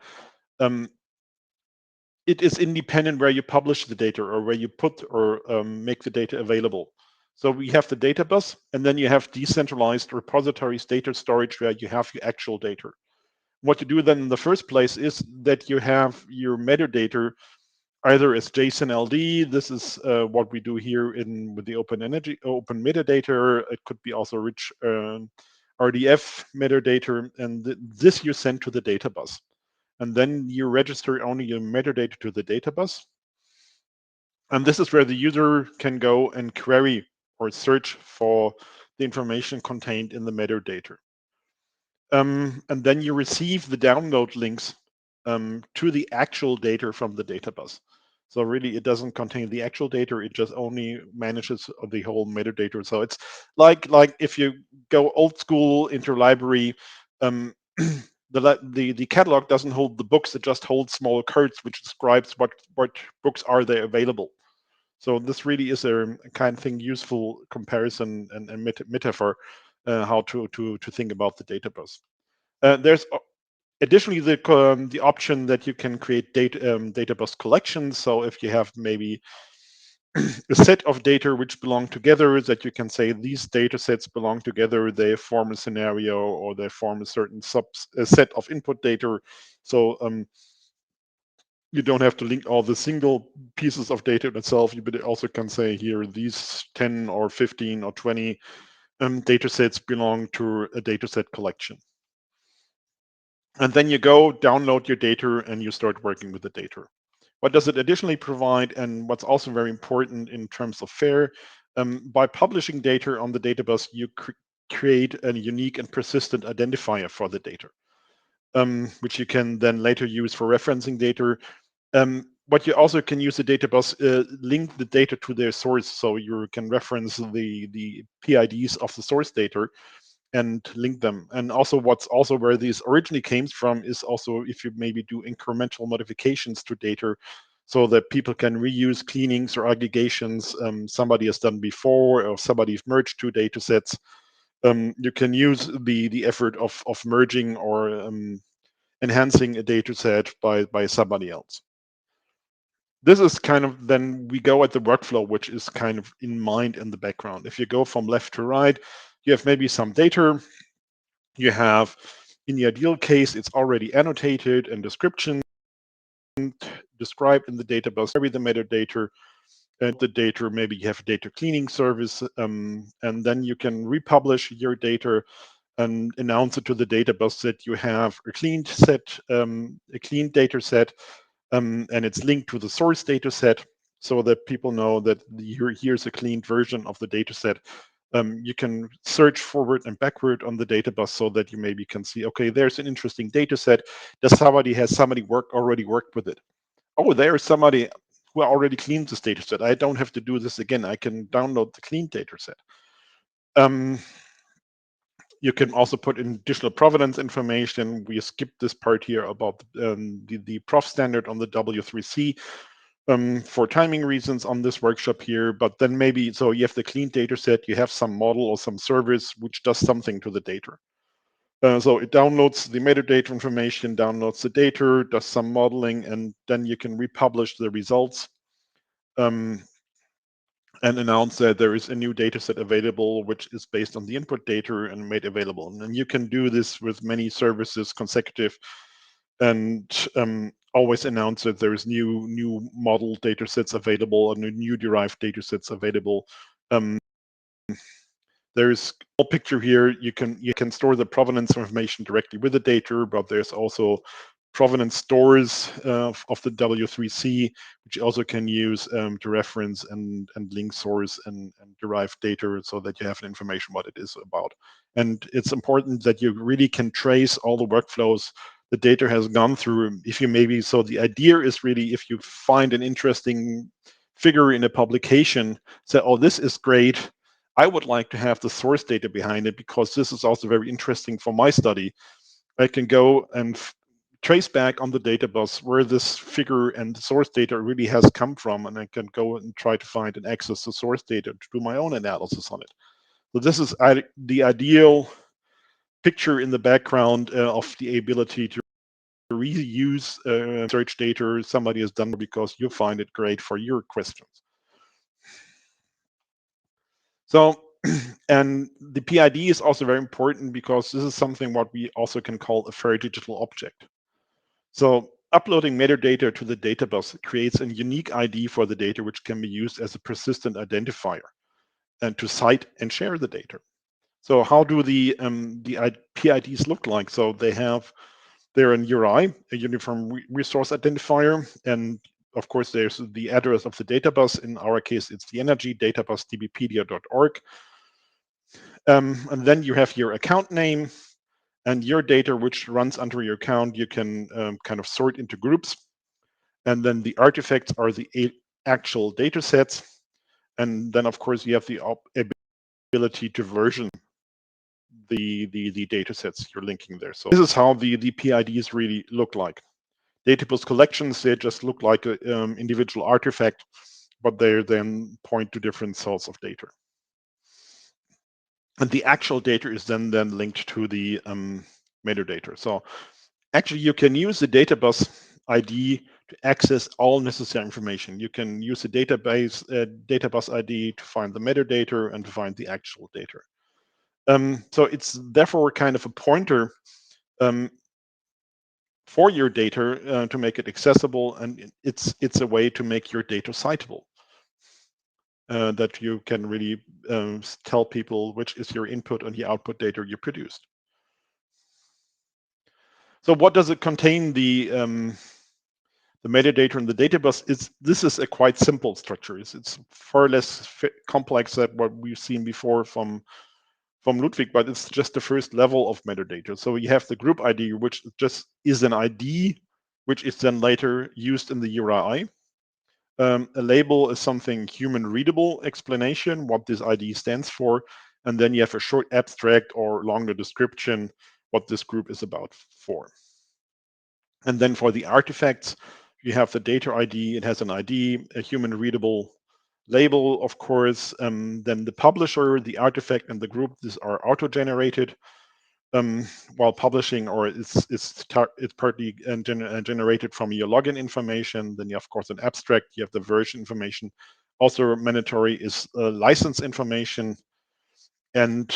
It is independent where you publish the data or where you put or make the data available. So we have the data bus, and then you have decentralized repositories, data storage, where you have your actual data. What you do then in the first place is that you have your metadata either as JSON LD. This is what we do here with the open metadata. It could be also rich RDF metadata, and this you send to the data bus. And then you register only your metadata to the data bus. And this is where the user can go and query or search for the information contained in the metadata. And then you receive the download links to the actual data from the data bus. So really, it doesn't contain the actual data. It just only manages the whole metadata. So it's like if you go old school interlibrary, the catalog doesn't hold the books. It just holds small cards, which describes what books are there available. So this really is a kind of thing useful comparison and metaphor how to think about the data bus. There's additionally the option that you can create data bus collections. So if you have maybe a set of data which belong together, that you can say these data sets belong together, they form a scenario or they form a certain set of input data. So you don't have to link all the single pieces of data itself, but it also can say here these 10 or 15 or 20 data sets belong to a data set collection. And then you go download your data and you start working with the data. What does it additionally provide, and what's also very important in terms of FAIR, by publishing data on the data bus, you create a unique and persistent identifier for the data, which you can then later use for referencing data. What you also can use the data bus, link the data to their source, so you can reference the PIDs of the source data and link them. And also what's also where these originally came from is also if you maybe do incremental modifications to data so that people can reuse cleanings or aggregations somebody has done before, or somebody's merged two data sets. You can use the effort of merging or enhancing a data set by somebody else. This is kind of, then we go at the workflow, which is kind of in mind in the background. If you go from left to right, you have maybe some data. You have, in the ideal case, it's already annotated and description described in the data bus, the metadata and the data. Maybe you have a data cleaning service, and then you can republish your data and announce it to the data bus that you have a cleaned set, a clean data set, and it's linked to the source data set so that people know that here's a cleaned version of the data set You can search forward and backward on the data bus so that you maybe can see, okay, there's an interesting data set. Has somebody already worked with it? Oh, there is somebody who already cleaned this data set. I don't have to do this again. I can download the clean data set. You can also put in additional provenance information. We skipped this part here about the prof standard on the W3C for timing reasons on this workshop here. But then maybe, so you have the clean data set, you have some model or some service which does something to the data. So it downloads the metadata information, downloads the data, does some modeling, and then you can republish the results. And announce that there is a new data set available, which is based on the input data and made available. And you can do this with many services consecutive and always announce that there is new model data sets available and new derived data sets available. There's a picture here. You can store the provenance information directly with the data, but there's also provenance stores of the W3C, which you also can use to reference and link source and derive data so that you have information what it is about. And it's important that you really can trace all the workflows the data has gone through. If you maybe, so the idea is really, if you find an interesting figure in a publication, say, oh, this is great. I would like to have the source data behind it because this is also very interesting for my study. I can go and trace back on the data bus where this figure and the source data really has come from, and I can go and try to find and access the source data to do my own analysis on it. So this is the ideal picture in the background of the ability to reuse search data somebody has done because you find it great for your questions. So, and the PID is also very important because this is something what we also can call a fair digital object. So uploading metadata to the data bus creates a unique ID for the data, which can be used as a persistent identifier and to cite and share the data. So how do the PIDs look like? So they're an URI, a uniform resource identifier, and of course there's the address of the data bus. In our case, it's the energy databus dbpedia.org. And then you have your account name and your data, which runs under your account. You can kind of sort into groups. And then the artifacts are the actual data sets. And then, of course, you have the ability to version the data sets you're linking there. So this is how the PIDs really look like. Database collections, they just look like an individual artifact, but they then point to different sources of data. And the actual data is then linked to the metadata. So actually, you can use the database ID to access all necessary information. You can use the database ID to find the metadata and to find the actual data. So it's therefore kind of a pointer for your data to make it accessible, and it's a way to make your data citable. That you can really tell people which is your input and the output data you produced. So what does it contain? The metadata in the database this is a quite simple structure. It's far less complex than what we've seen before from Ludwig, but it's just the first level of metadata. So you have the group ID, which just is an ID, which is then later used in the URI. A label is something human readable explanation, what this ID stands for. And then you have a short abstract or longer description, what this group is about for. And then for the artifacts, you have the data ID. It has an ID, a human readable label, of course. Then the publisher, the artifact, and the group, these are auto-generated while publishing, or it's partly generated from your login information. Then you have, of course, an abstract. You have the version information. Also mandatory is license information and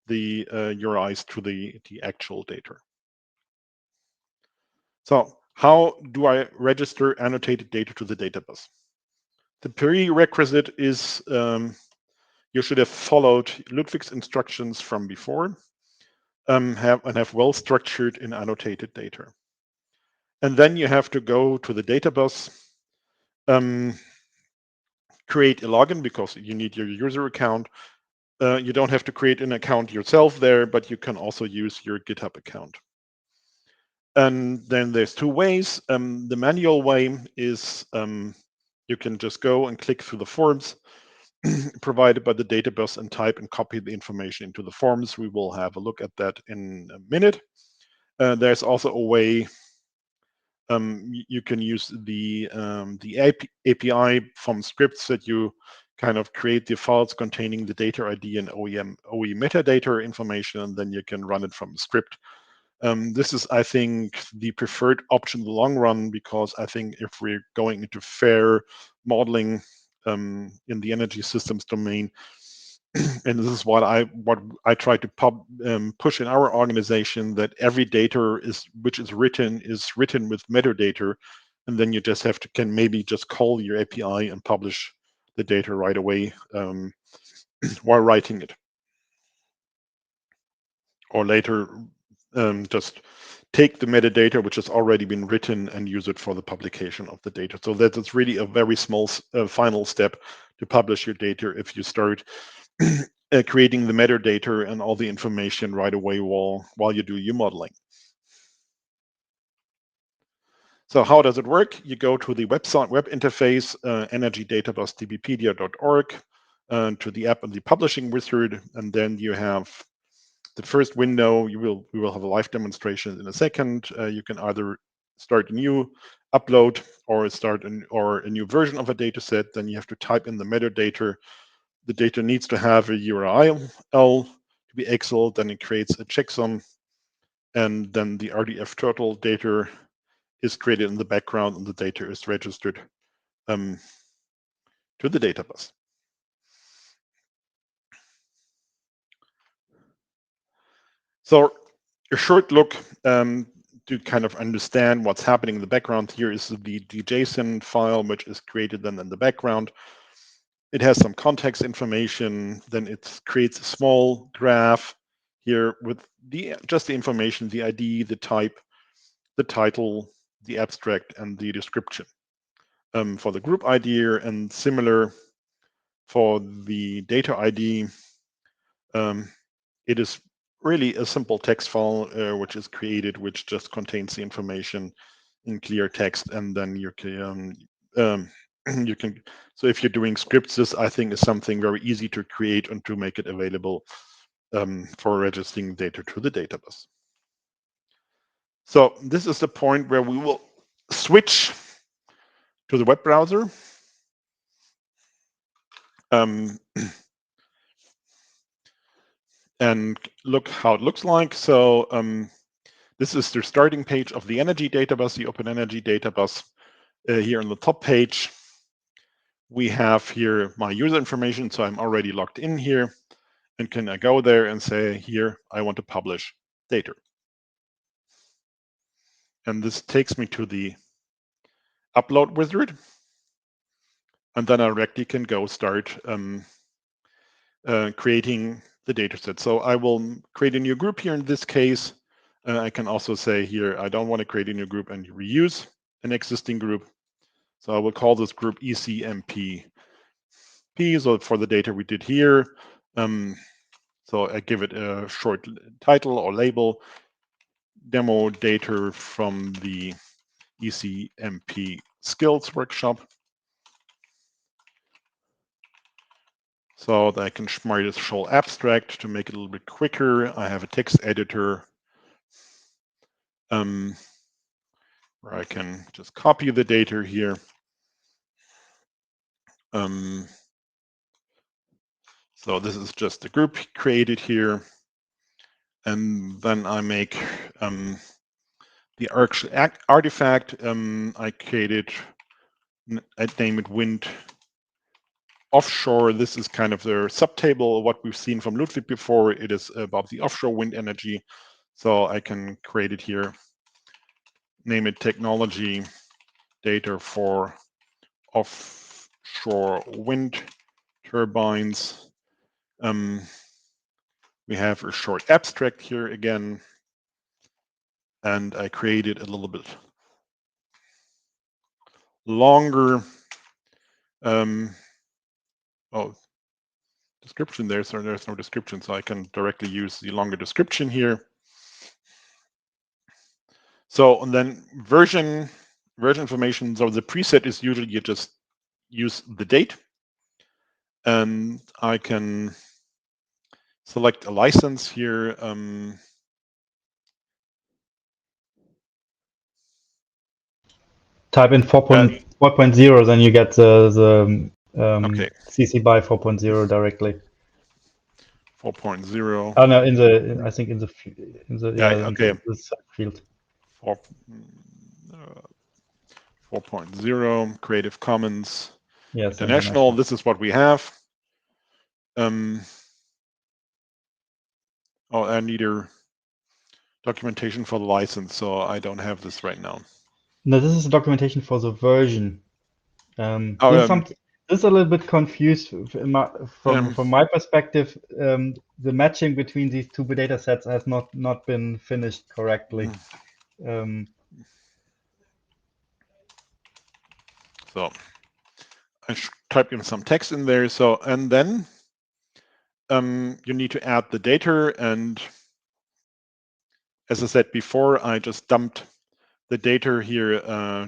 the URIs to the actual data. So how do I register annotated data to the database? The prerequisite is you should have followed Ludwig's instructions from before have well-structured and annotated data. And then you have to go to the database, create a login because you need your user account, You don't have to create an account yourself there, but you can also use your GitHub account. And then there's two ways. The manual way is you can just go and click through the forms provided by the database and type and copy the information into the forms. We will have a look at that in a minute. There's also a way you can use the API from scripts that you kind of create the files containing the data ID and OE metadata information, and then you can run it from the script. This is, I think, the preferred option in the long run, because I think if we're going into fair modeling in the energy systems domain, and this is what I try to push in our organization, that every data which is written with metadata, and then you just can maybe just call your API and publish the data right away while writing it, or later just take the metadata which has already been written and use it for the publication of the data. So that is really a very small final step to publish your data if you start creating the metadata and all the information right away while you do your modeling. So how does it work? You go to the web interface, energydatabus.dbpedia.org, to the app and the publishing wizard, and then you have the first window. We will have a live demonstration in a second. You can either start a new upload or start a new version of a data set. Then you have to type in the metadata. The data needs to have a URL to be Excel. Then it creates a checksum, and then the RDF total data is created in the background, and the data is registered to the database. So a short look to kind of understand what's happening in the background. Here is the JSON file, which is created then in the background. It has some context information. Then it creates a small graph here with just the information, the ID, the type, the title, the abstract, and the description for the group ID, and similar for the data ID. It is really a simple text file which is created, which just contains the information in clear text, and then you can you can. So if you're doing scripts, this I think is something very easy to create and to make it available for registering data to the database. So this is the point where we will switch to the web browser. And look how it looks like. So this is the starting page of the energy database, the Open Energy database. Here on the top page, we have here my user information. So I'm already logged in here, and can I go there and say, here, I want to publish data. And this takes me to the upload wizard. And then I directly can go start creating the data set. So I will create a new group here in this case. I can also say here, I don't want to create a new group and reuse an existing group. So I will call this group ECEMP. So for the data we did here, so I give it a short title or label, demo data from the ECEMP skills workshop. So that I can show abstract to make it a little bit quicker. I have a text editor where I can just copy the data here. So this is just the group created here. And then I make the artifact. I created, I name it wind offshore. This is kind of the subtable of what we've seen from Ludwig before. It is about the offshore wind energy. So I can create it here, name it technology data for offshore wind turbines. We have a short abstract here again, and I created a little bit longer. Oh, description there, so there's no description, so I can directly use the longer description here. So, and then version information. So the preset is usually you just use the date, and I can select a license here. Type in 4.0, then you get the okay. CC BY 4.0 directly. 4.0. Oh no, I think in the okay. in the field. 4.0 Creative Commons Yes, International. This is what we have. Oh, I need a documentation for the license, so I don't have this right now. No, this is documentation for the version. This is a little bit confused from my perspective. The matching between these two data sets has not been finished correctly. So I type in some text in there. So, and then you need to add the data. And as I said before, I just dumped the data here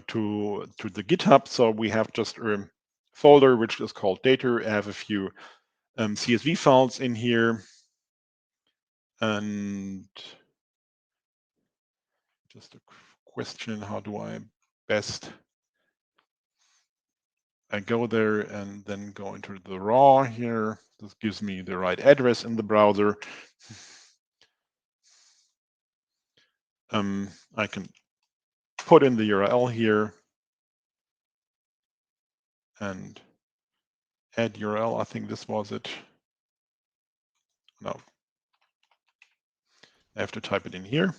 to the GitHub. So we have just a folder which is called data. I have a few CSV files in here. And just a question, how do I best? I go there and then go into the raw here. This gives me the right address in the browser. I can put in the URL here and add URL. I think this was it. No, I have to type it in here.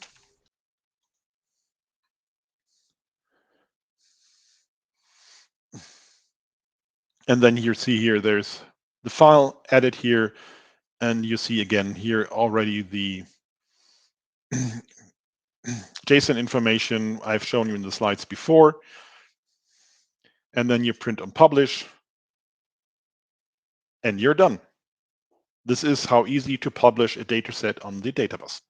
And then you see here, there's the file added here. And you see again here already the JSON information I've shown you in the slides before. And then you print on publish. And you're done. This is how easy to publish a dataset on the databus.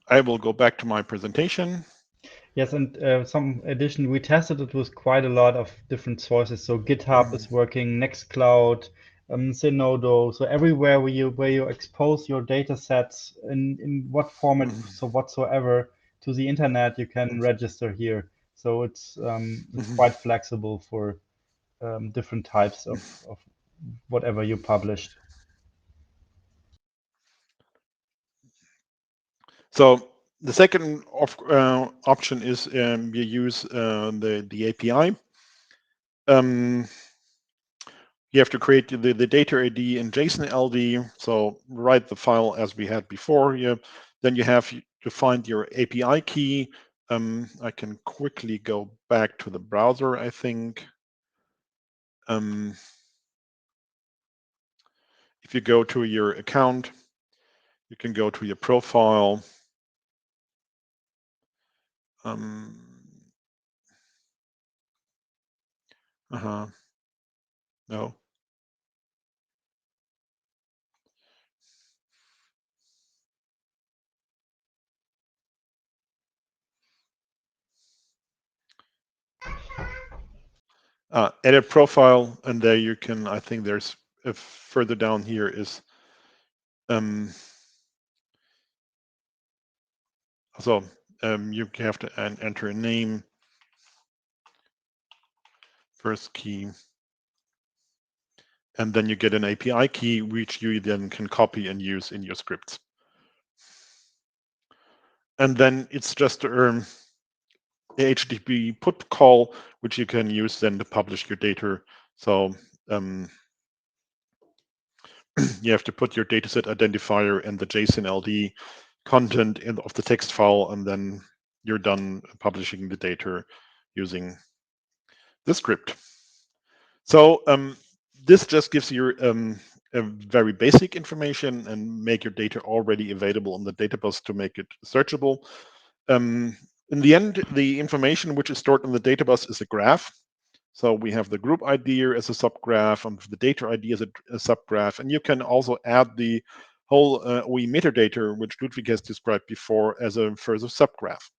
I will go back to my presentation. Yes, and some addition, we tested it with quite a lot of different sources. So GitHub is working, Nextcloud, Zenodo. So everywhere where you expose your data sets in what format so whatsoever to the internet, you can register here. So it's quite flexible for different types of whatever you published. So the second option is you use the API. You have to create the data ID in JSON LD. So write the file as we had before here. Then you have to find your API key. I can quickly go back to the browser, I think. If you go to your account, you can go to your profile. No. Edit profile, and there you can, I think there's further down here is so you have to enter a name, first key, and then you get an API key which you then can copy and use in your scripts. And then it's just the HTTP put call, which you can use then to publish your data. So you have to put your dataset identifier and the JSON LD content of the text file, and then you're done publishing the data using the script. So this just gives you a very basic information and make your data already available on the database to make it searchable. In the end, the information which is stored in the database is a graph. So we have the group ID as a subgraph and the data ID as a subgraph. And you can also add the whole OE metadata, which Ludwig has described before, as a further subgraph.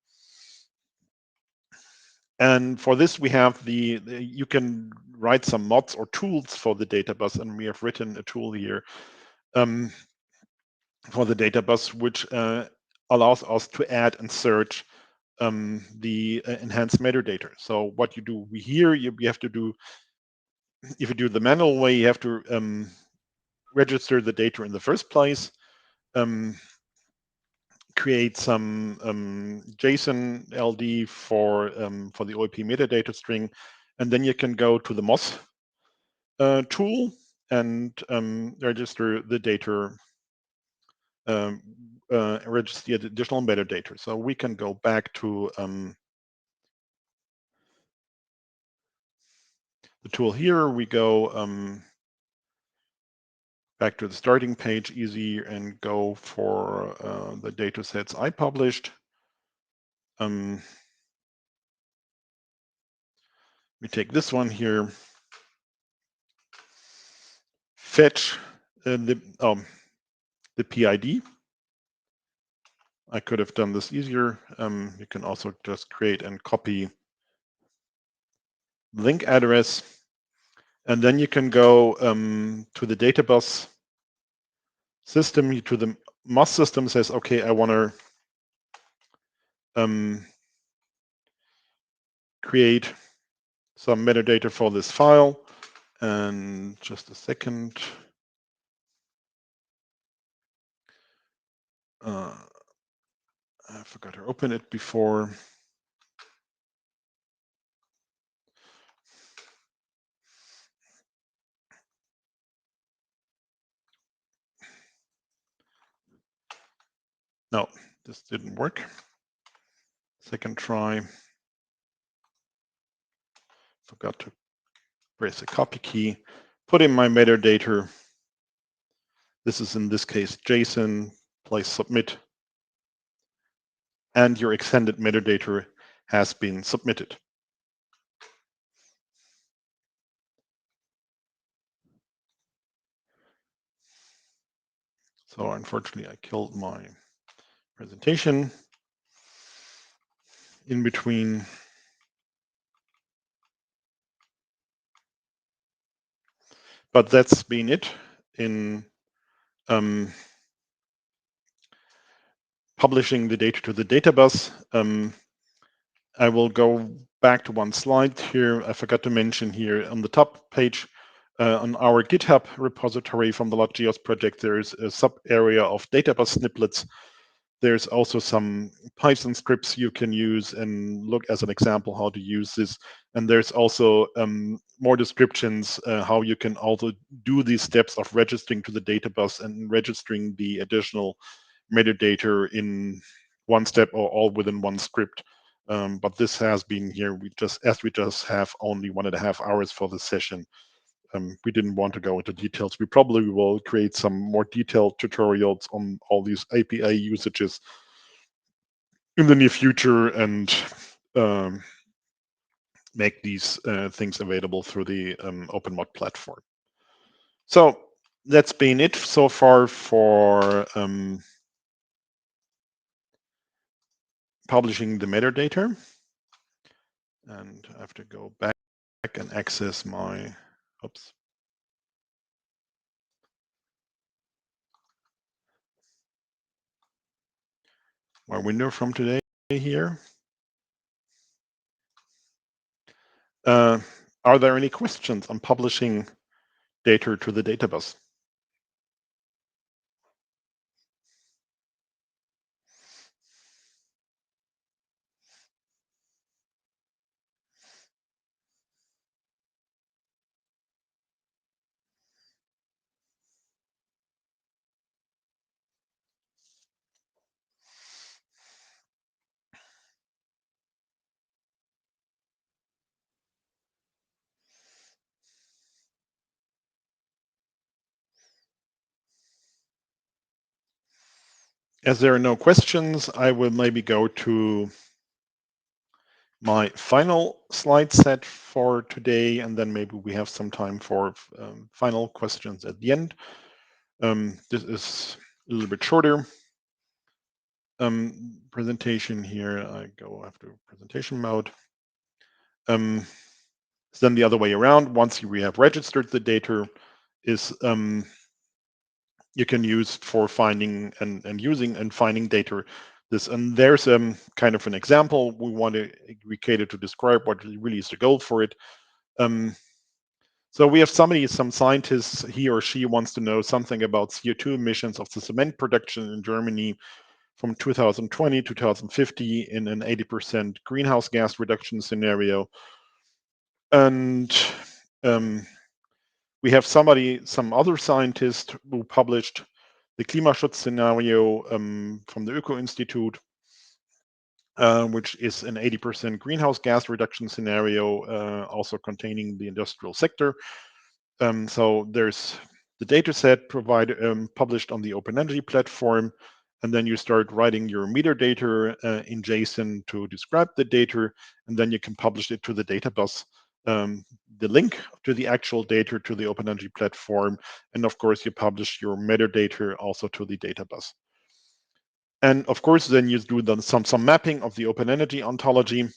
And for this, we have you can write some mods or tools for the data bus, and we have written a tool here for the data bus, which allows us to add and search the enhanced metadata. So what you do here, you have to do, if you do the manual way, you have to register the data in the first place, create some JSON LD for the OEP metadata string, and then you can go to the MOS tool and register the data, register the additional metadata. So we can go back to the tool here. We go back to the starting page, easy, and go for the data sets I published. We take this one here, fetch the PID. I could have done this easier. You can also just create and copy link address, and then you can go to the data bus system, to the MOS system, says, okay, I want to create some metadata for this file. And just a second. I forgot to open it before. No, this didn't work. Second try. Forgot to press the copy key. Put in my metadata. This is in this case JSON. Place submit. And your extended metadata has been submitted. So unfortunately, I killed my presentation in between. But that's been it in publishing the data to the data bus. I will go back to one slide here. I forgot to mention here on the top page, on our GitHub repository from the LotGeos project, there is a sub area of data bus snippets. There's also some Python scripts you can use and look as an example how to use this. And there's also more descriptions how you can also do these steps of registering to the data bus and registering the additional metadata in one step or all within one script. But this has been here. We just have only 1.5 hours for the session. We didn't want to go into details. We probably will create some more detailed tutorials on all these API usages in the near future and make these things available through the OpenMod platform. So that's been it so far for publishing the metadata. And I have to go back and access my, oops. My window from today here. Are there any questions on publishing data to the data bus? As there are no questions, I will maybe go to my final slide set for today, and then maybe we have some time for final questions at the end. This is a little bit shorter presentation here. I go after presentation mode. Then the other way around, once we have registered the data, is you can use for finding and using and finding data. And there's kind of an example we cater to describe what really is the goal for it. So we have some scientists, he or she wants to know something about CO2 emissions of the cement production in Germany from 2020 to 2050 in an 80% greenhouse gas reduction scenario. And we have some other scientist who published the Klimaschutz scenario from the Öko-Institute, which is an 80% greenhouse gas reduction scenario, also containing the industrial sector. So there's the data set published on the Open Energy platform, and then you start writing your metadata in JSON to describe the data, and then you can publish it to the data bus. The link to the actual data to the Open Energy platform, and of course you publish your metadata also to the data bus. And of course, then you do some mapping of the Open Energy ontology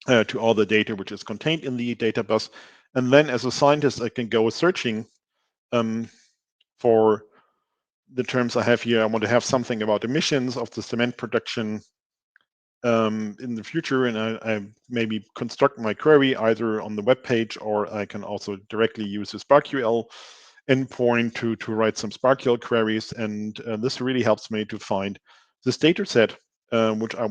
to all the data which is contained in the data bus. And then as a scientist, I can go searching for the terms I have here. I want to have something about emissions of the cement production in the future, and I maybe construct my query either on the web page, or I can also directly use the SparkQL endpoint to write some SparkQL queries. And this really helps me to find this data set, which I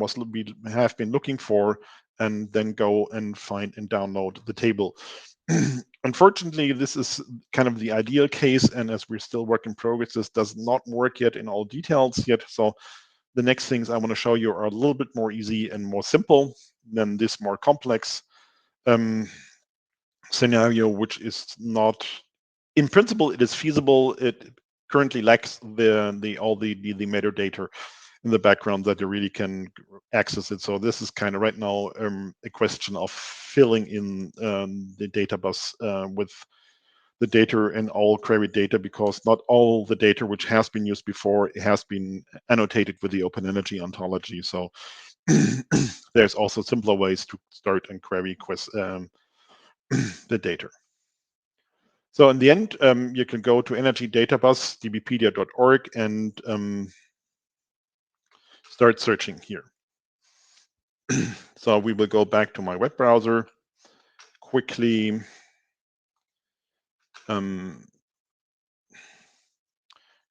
have been looking for, and then go and find and download the table. Unfortunately, this is kind of the ideal case, and as we're still work in progress, this does not work yet in all details yet. So the next things I want to show you are a little bit more easy and more simple than this more complex scenario, which is not, in principle, it is feasible. It currently lacks all the metadata in the background that you really can access it. So this is kind of right now a question of filling in the data bus with the data and all query data, because not all the data which has been used before has been annotated with the Open Energy ontology. So there's also simpler ways to start and query the data. So in the end, you can go to Energy Databus, dbpedia.org, and start searching here. So we will go back to my web browser quickly. Go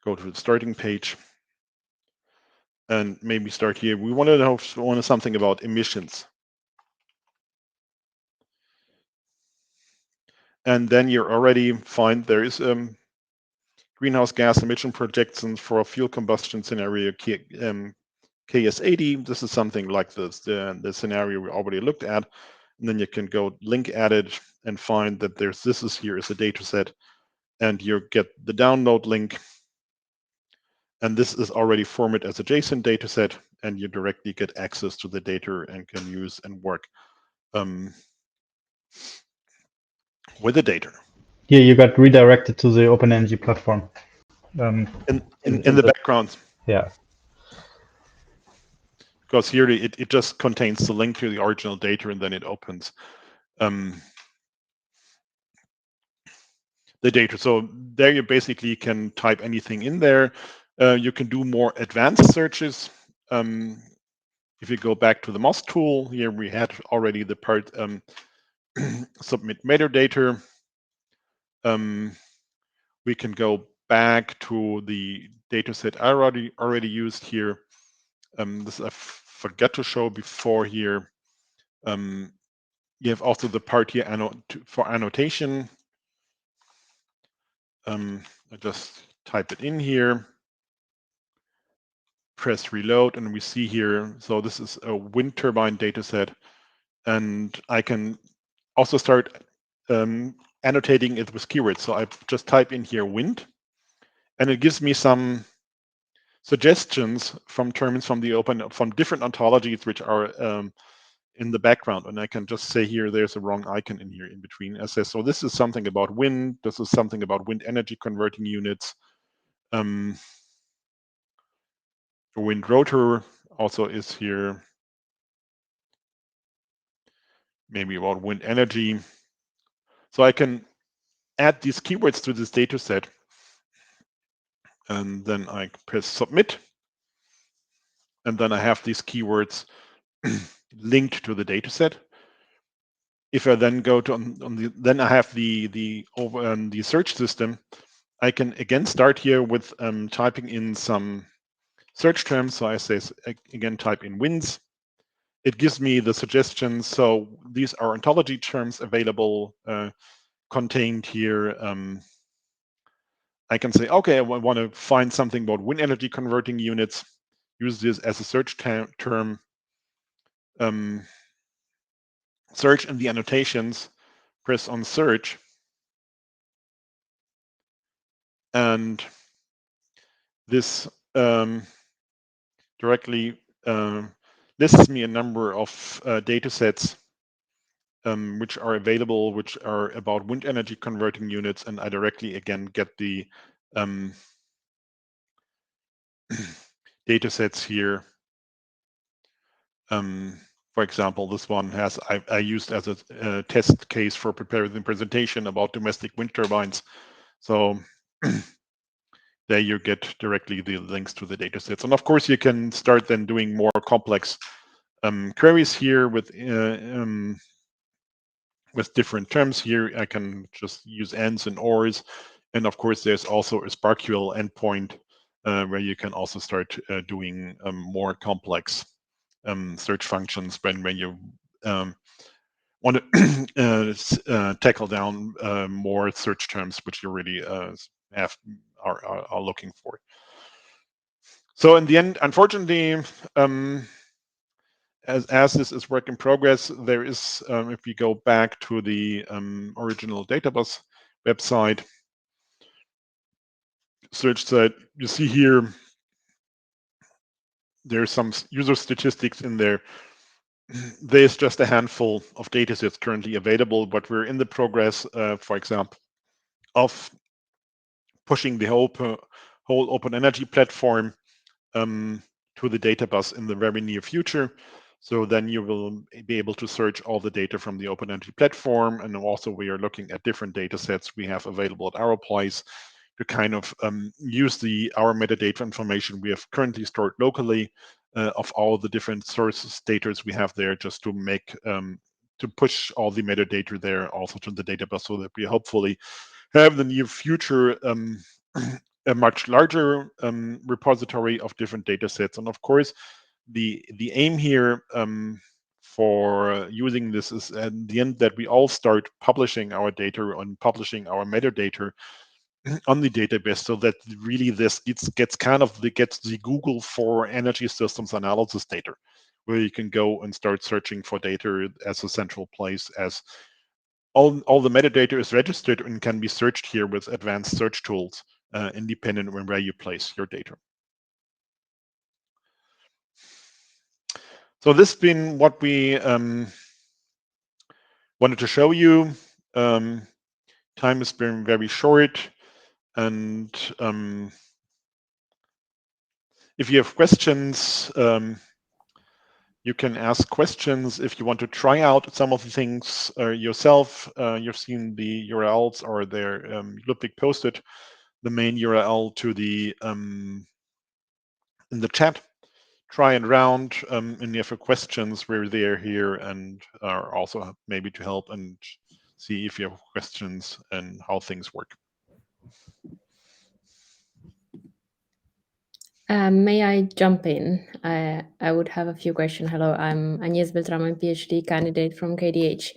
to the starting page and maybe start here. We want to know something about emissions. And then you already find there is greenhouse gas emission projections for a fuel combustion scenario KS80. This is something like this, the scenario we already looked at. And then you can go link added and find that here is a data set, and you get the download link. And this is already formatted as a JSON data set, and you directly get access to the data and can use and work with the data. Here you got redirected to the Open Energy platform. In the background. Yeah. Because here it just contains the link to the original data, and then it opens the data. So there you basically can type anything in there. You can do more advanced searches. If you go back to the MOS tool, here we had already the part submit metadata. We can go back to the data set I already used here. This I forgot to show before here. You have also the part here for annotation. I just type it in here, press reload, and we see here, so this is a wind turbine data set, and I can also start annotating it with keywords. So I just type in here wind, and it gives me some suggestions from terms from different ontologies which are in the background, and I can just say here there's a wrong icon in here in between. I say, so this is something about wind, this is something about wind energy converting units. Wind rotor also is here, maybe about wind energy. So I can add these keywords to this data set, and then I press submit, and then I have these keywords linked to the data set. If I then go to then I have the search system. I can again start here with typing in some search terms. So I say again, type in winds. It gives me the suggestions. So these are ontology terms available, contained here. I can say, okay, I want to find something about wind energy converting units. Use this as a search term. Search in the annotations. Press on search. And this directly lists me a number of data sets which are available, which are about wind energy converting units, and I directly again get the data sets here. For example, this one has I used as a test case for preparing the presentation about domestic wind turbines. So there you get directly the links to the data sets. And of course, you can start then doing more complex queries here with different terms here. I can just use ands and ors. And of course, there's also a SparkQL endpoint where you can also start doing more complex search functions when you want to tackle down more search terms which you really are looking for. So in the end, unfortunately, as this is work in progress, there is, if we go back to the original database website, search site, you see here, there's some user statistics in there. There's just a handful of datasets currently available, but we're in the progress, for example, of pushing the whole open energy platform to the data bus in the very near future. So then you will be able to search all the data from the Open Energy platform. And also we are looking at different data sets we have available at our place to kind of use our metadata information we have currently stored locally of all the different sources data we have there, just to make to push all the metadata there also to the data bus, so that we hopefully have in the near future a much larger repository of different data sets. And of course, the aim here for using this is at the end that we all start publishing our data and publishing our metadata on the database, so that really this gets the Google for energy systems analysis data, where you can go and start searching for data as a central place, as all the metadata is registered and can be searched here with advanced search tools, independent of where you place your data. So this has been what we wanted to show you. Time has been very short, and if you have questions, you can ask questions. If you want to try out some of the things yourself, you've seen the URLs, or there. Ludwig posted the main URL to the in the chat. Try it around, and if you have questions, we're there here, and are also maybe to help and see if you have questions and how things work. May I jump in? I would have a few questions. Hello, I'm Agnes Beltramo, I'm a PhD candidate from KDH.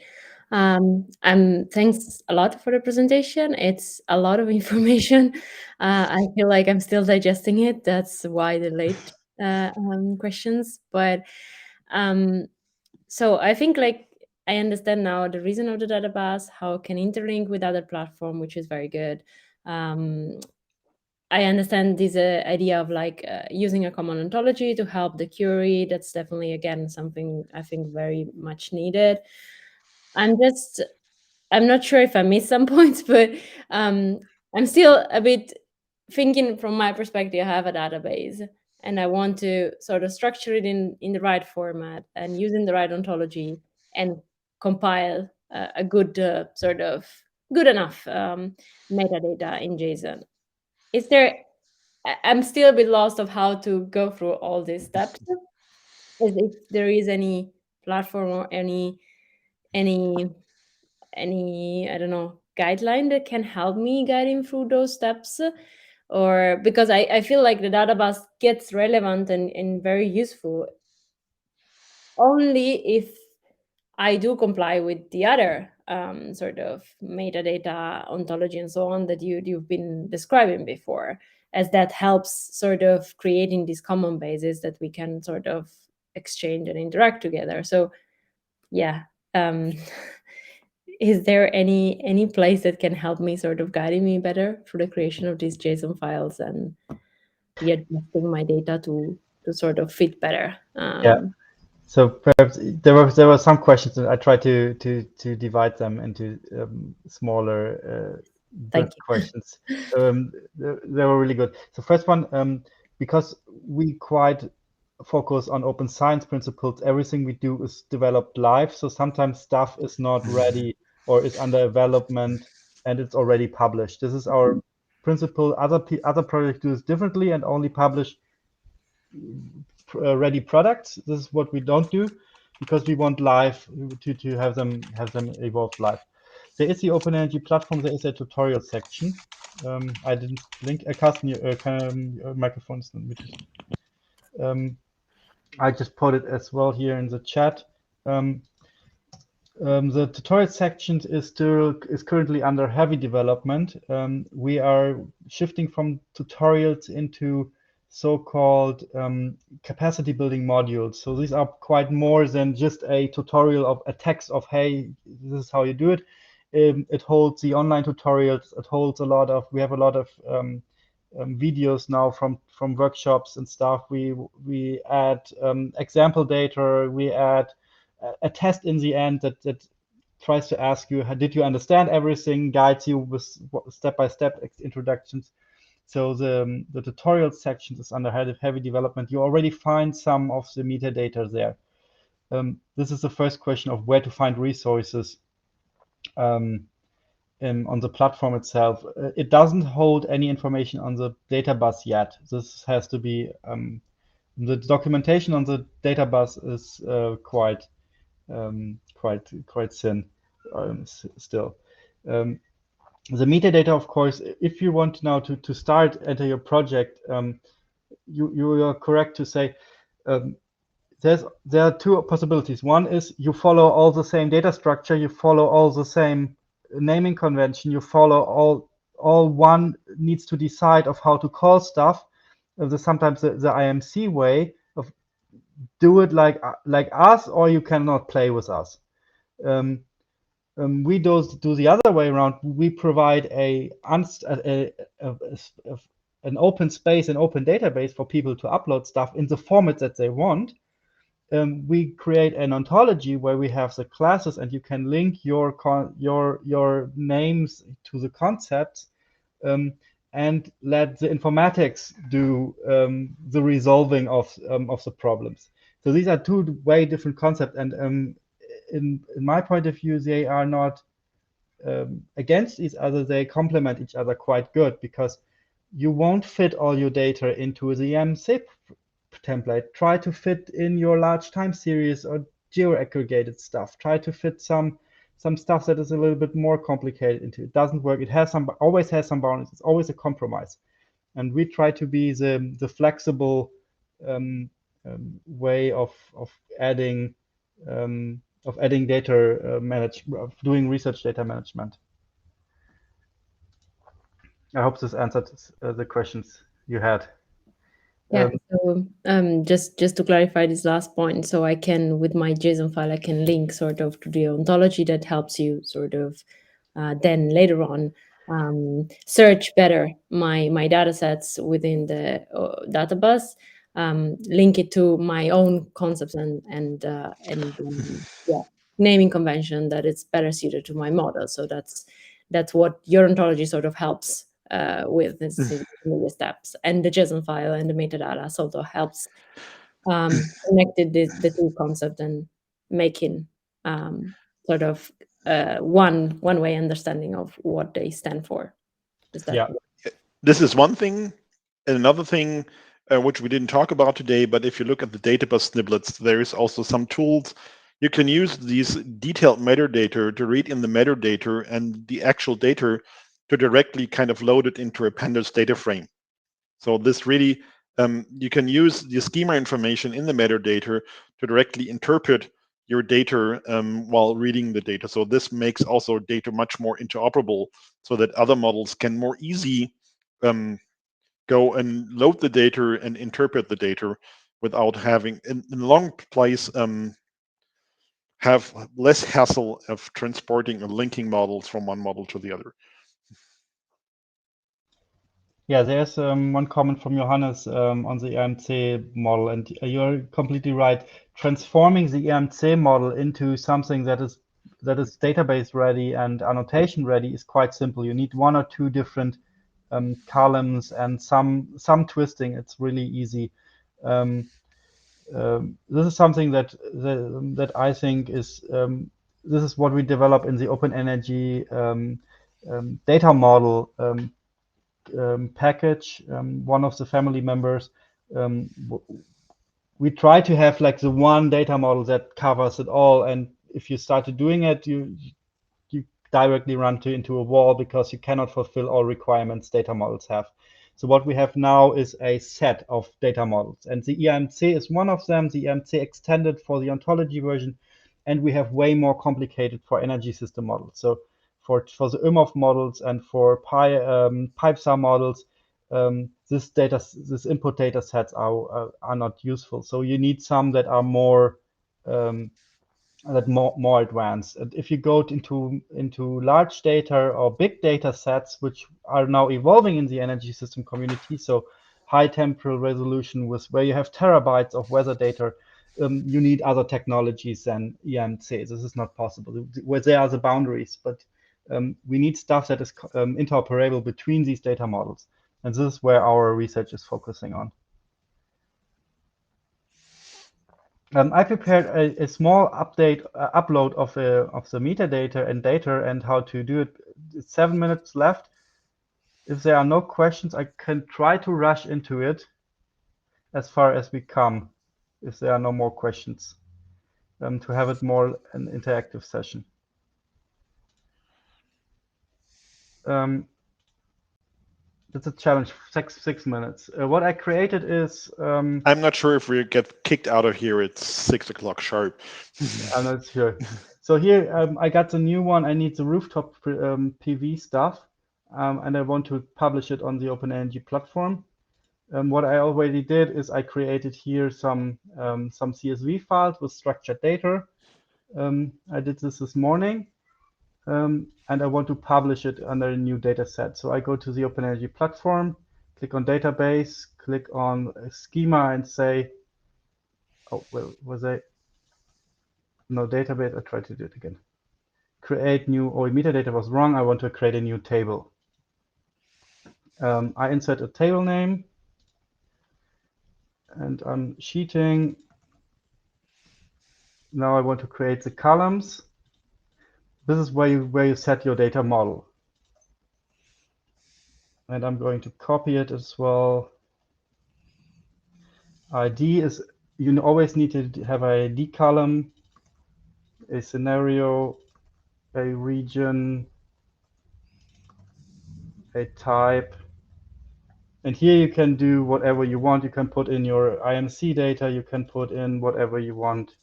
Thanks a lot for the presentation. It's a lot of information. I feel like I'm still digesting it. That's why the late questions. But so I think I understand now the reason of the database, how it can interlink with other platform, which is very good. I understand this idea of like using a common ontology to help the query. That's definitely, again, something I think very much needed. I'm not sure if I missed some points, but I'm still a bit thinking from my perspective. I have a database and I want to sort of structure it in the right format and using the right ontology and compile a good sort of good enough metadata in JSON. Is there I'm still a bit lost of how to go through all these steps. As if there is any platform or any I don't know, guideline that can help me guiding through those steps, or because I feel like the database gets relevant and very useful only if I do comply with the other sort of metadata ontology and so on that you've been describing before, as that helps sort of creating these common bases that we can sort of exchange and interact together. So yeah, is there any place that can help me sort of guiding me better through the creation of these JSON files and be adjusting my data to sort of fit better? Yeah. So perhaps there were some questions, and I tried to divide them into smaller Thank you. questions. They were really good. So first one, because we quite focus on open science principles, everything we do is developed live. So sometimes stuff is not ready or is under development and it's already published. This is our principle. Other projects do this differently and only publish ready products. This is what we don't do because we want live to have them evolve live. There is the Open Energy platform. There is a tutorial section. I didn't link. Carsten, your microphone is muted. I just put it as well here in the chat. The tutorial section is currently under heavy development. We are shifting from tutorials into so-called capacity building modules. So these are quite more than just a tutorial of a text of, hey, this is how you do it. It holds the online tutorials. It holds we have a lot of videos now from workshops and stuff. We add example data. We add a test in the end that tries to ask you, did you understand everything, guides you with step-by-step introductions. So the tutorial section is under heavy development. You already find some of the metadata there. This is the first question of where to find resources on the platform itself. It doesn't hold any information on the data bus yet. This has to be, the documentation on the data bus is quite thin still. The metadata, of course, if you want now to start enter your project, you are correct to say there are two possibilities. One is you follow all the same data structure, you follow all the same naming convention, you follow all one needs to decide of how to call stuff. Sometimes the IMC way of do it like us, or you cannot play with us. We do the other way around. We provide an open space, an open database for people to upload stuff in the format that they want. We create an ontology where we have the classes, and you can link your names to the concepts, and let the informatics do the resolving of the problems. So these are two way different concepts, and in my point of view, they are not against each other. They complement each other quite good, because you won't fit all your data into the ECEMP template. Try to fit in your large time series or geo-aggregated stuff. Try to fit some stuff that is a little bit more complicated into it. Doesn't work. It has always has some boundaries. It's always a compromise, and we try to be the flexible way of adding data of doing research data management. I hope this answered the questions you had. Yeah. So just to clarify this last point, so I can, with my JSON file, I can link sort of to the ontology that helps you sort of then later on search better my data sets within the data bus, link it to my own concepts and yeah, naming convention that it's better suited to my model. So that's what your ontology sort of helps with this in the steps, and the JSON file and the metadata sort of helps connected the two concepts and making sort of one way understanding of what they stand for. Is that Yeah. This is one thing. And another thing, which we didn't talk about today, but if you look at the database snippets, there is also some tools. You can use these detailed metadata to read in the metadata and the actual data to directly kind of load it into a pandas data frame. So this really, you can use the schema information in the metadata to directly interpret your data while reading the data. So this makes also data much more interoperable so that other models can more easy go and load the data and interpret the data without having, in the long place, have less hassle of transporting and linking models from one model to the other. Yeah, there's one comment from Johannes on the EMC model, and you're completely right. Transforming the EMC model into something that is database ready and annotation ready is quite simple. You need one or two different columns and some twisting. It's really easy. This is something that I think is this is what we develop in the Open Energy data model package. One of the family members, we try to have like the one data model that covers it all. And if you started doing it, you directly run into a wall because you cannot fulfill all requirements data models have. So what we have now is a set of data models, and the EMC is one of them, the EMC extended for the ontology version, and we have way more complicated for energy system models. So for the IMOF models and for PipeStar models, this input data sets are not useful. So you need some that are more more advanced. And if you go into large data or big data sets, which are now evolving in the energy system community, so high temporal resolution with where you have terabytes of weather data, you need other technologies than EMC. This is not possible. Where there are the boundaries, but we need stuff that is interoperable between these data models, and this is where our research is focusing on. I prepared a small update upload of the metadata and data and how to do it. It's 7 minutes left. If there are no questions, I can try to rush into it as far as we come. If there are no more questions, to have it more an interactive session. It's a challenge. 6 minutes. What I created is. I'm not sure if we get kicked out of here at 6 o'clock sharp. I'm not sure. So here I got the new one. I need the rooftop PV stuff, and I want to publish it on the Open Energy platform. What I already did is I created here some CSV files with structured data. I did this morning, and I want to publish it under a new data set. So I go to the Open Energy platform, click on database, click on schema, and say, oh, well, no database? I tried to do it again. Create new, metadata was wrong. I want to create a new table. I insert a table name, and I'm sheeting. Now I want to create the columns. This is where you set your data model. And I'm going to copy it as well. ID is, you always need to have a ID column, a scenario, a region, a type. And here you can do whatever you want. You can put in your IMC data, you can put in whatever you want,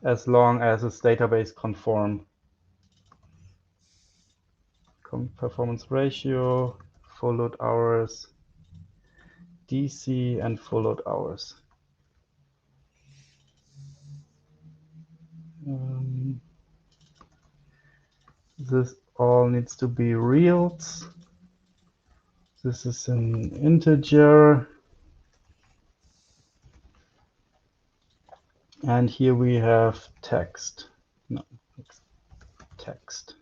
as long as it's database conform. Performance ratio, full load hours, DC, and full load hours. This all needs to be reals. This is an integer. And here we have text. No, text.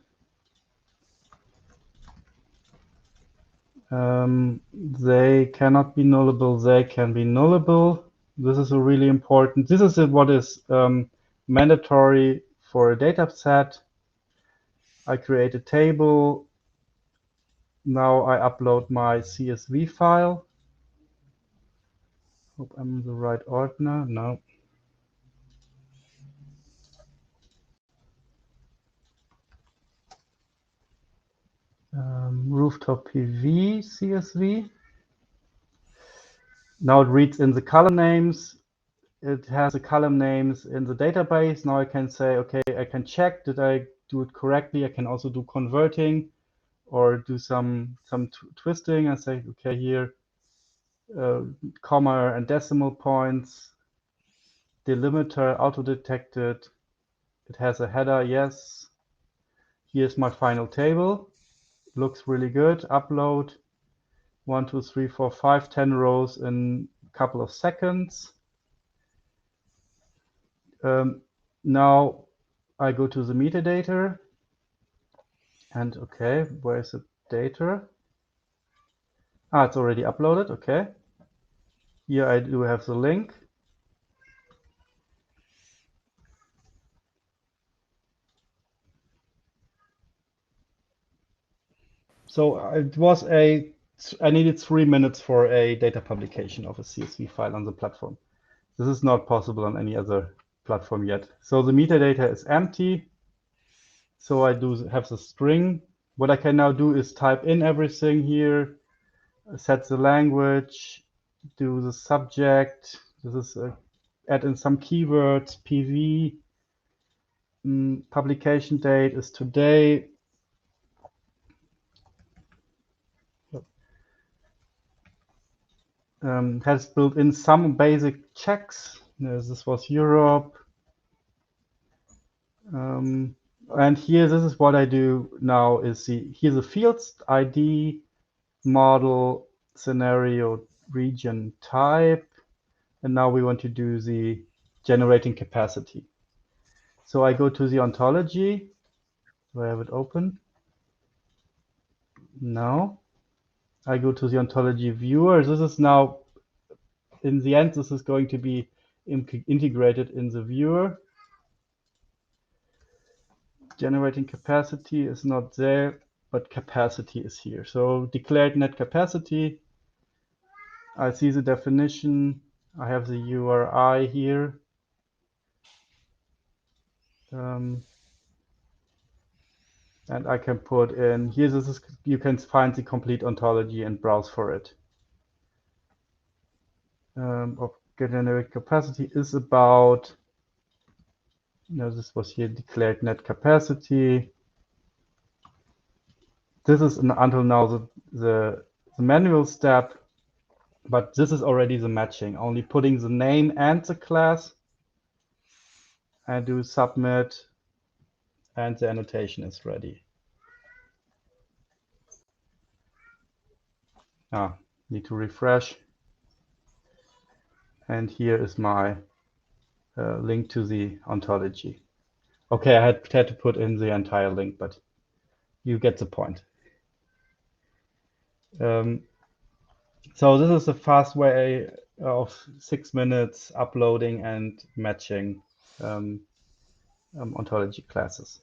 They cannot be nullable. They can be nullable. This is a really important. This is what is mandatory for a data set. I create a table. Now I upload my CSV file. Hope I'm in the right ordner. No. Rooftop PV CSV. Now it reads in the column names. It has the column names in the database. Now I can say, okay, I can check, did I do it correctly? I can also do converting or do some twisting and say, okay, here, comma and decimal points, delimiter auto-detected. It has a header, yes. Here's my final table. Looks really good. Upload 1, 2, 3, 4, 5, 10 rows in a couple of seconds. Now I go to the metadata and okay, where is the data? It's already uploaded. Okay. Here I do have the link. So it was I needed 3 minutes for a data publication of a CSV file on the platform. This is not possible on any other platform yet. So the metadata is empty. So I do have the string. What I can now do is type in everything here, set the language, do the subject. This is add in some keywords, PV. Publication date is today. Has built in some basic checks. This was Europe. And here, this is what I do now is here's the fields ID, model, scenario, region, type. And now we want to do the generating capacity. So I go to the ontology. Do I have it open? No. I go to the ontology viewer. This is now, in the end, this is going to be integrated in the viewer. Generating capacity is not there, but capacity is here. So declared net capacity. I see the definition. I have the URI here. And I can put in here. This is, you can find the complete ontology and browse for it. Of generated capacity is about. This was here declared net capacity. This is until now the manual step, but this is already the matching, only putting the name and the class. I do submit, and the annotation is ready. Need to refresh. And here is my link to the ontology. Okay, I had to put in the entire link, but you get the point. So this is a fast way of 6 minutes uploading and matching ontology classes.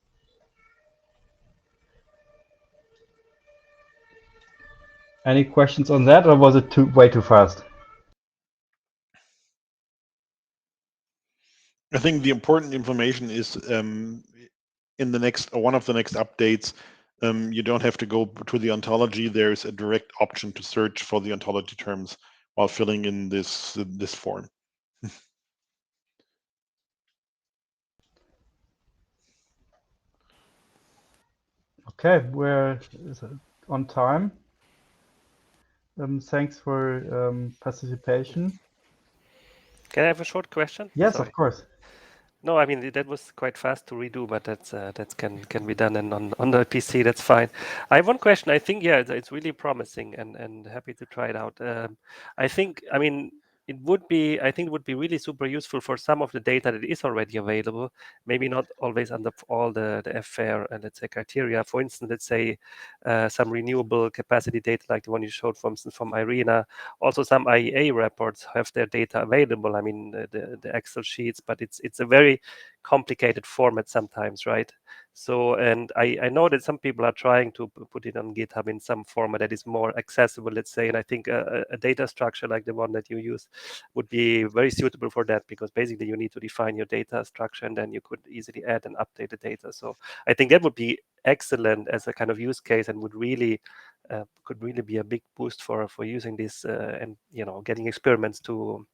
Any questions on that, or was it way too fast? I think the important information is in the next, or one of the next updates, you don't have to go to the ontology. There's a direct option to search for the ontology terms while filling in this form. Okay, we're on time. Thanks for participation. Can I have a short question? Yes, Sorry. of course. No, I mean that was quite fast to redo, but that can be done, and on the PC that's fine. I have one question. I think it's really promising, and happy to try it out. I mean I think it would be really super useful for some of the data that is already available. Maybe not always under all the FAIR let's say criteria. For instance, let's say some renewable capacity data like the one you showed, for instance, from IRENA. Also, some IEA reports have their data available. I mean, the Excel sheets, but it's a very complicated format sometimes, right? So, and I know that some people are trying to put it on GitHub in some format that is more accessible, let's say. And I think a data structure like the one that you use would be very suitable for that, because basically you need to define your data structure and then you could easily add and update the data. So I think that would be excellent as a kind of use case, and would really could really be a big boost for using this and getting experiments to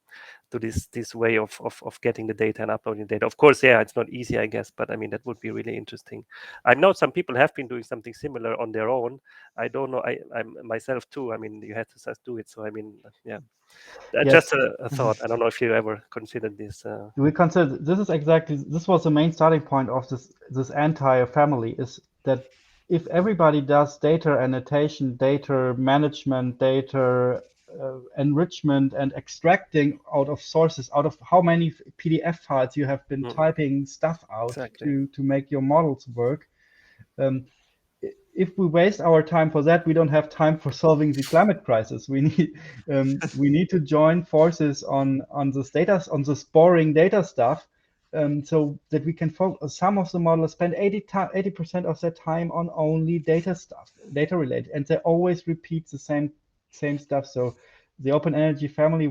this way of getting the data and uploading data. Of course, it's not easy, I guess, but I mean that would be really interesting. I know some people have been doing something similar on their own. I don't know. I'm myself too. I mean, you had to just do it. So I mean, Yes. just a thought. I don't know if you ever considered this. We consider this was the main starting point of this entire family, is that if everybody does data annotation, data management, data enrichment, and extracting out of sources, out of how many PDF files you have been typing stuff out Exactly. to make your models work. If we waste our time for that, we don't have time for solving the climate crisis. We need to join forces on this data, on this boring data stuff, so that we can focus. Some of the models spend 80% of their time on only data stuff, data related, and they always repeat the same stuff. So the Open Energy family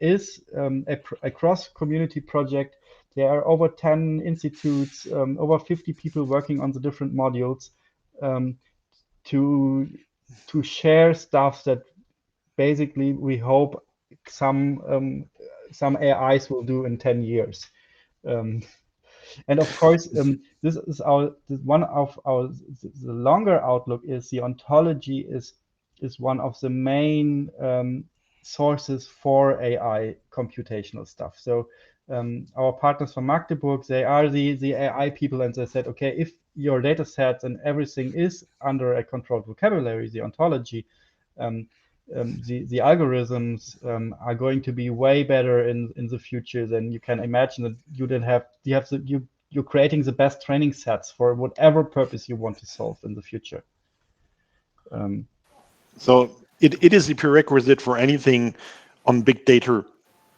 is a cross community project. There are over 10 institutes, over 50 people working on the different modules, to share stuff that basically we hope some AIs will do in 10 years. And of course, this is one of our the longer outlook is the ontology is one of the main sources for AI computational stuff. So our partners from Magdeburg, they are the AI people, and they said, okay, if your data sets and everything is under a controlled vocabulary, the ontology, the algorithms are going to be way better in the future than you can imagine. That you're creating the best training sets for whatever purpose you want to solve in the future. So it is a prerequisite for anything on big data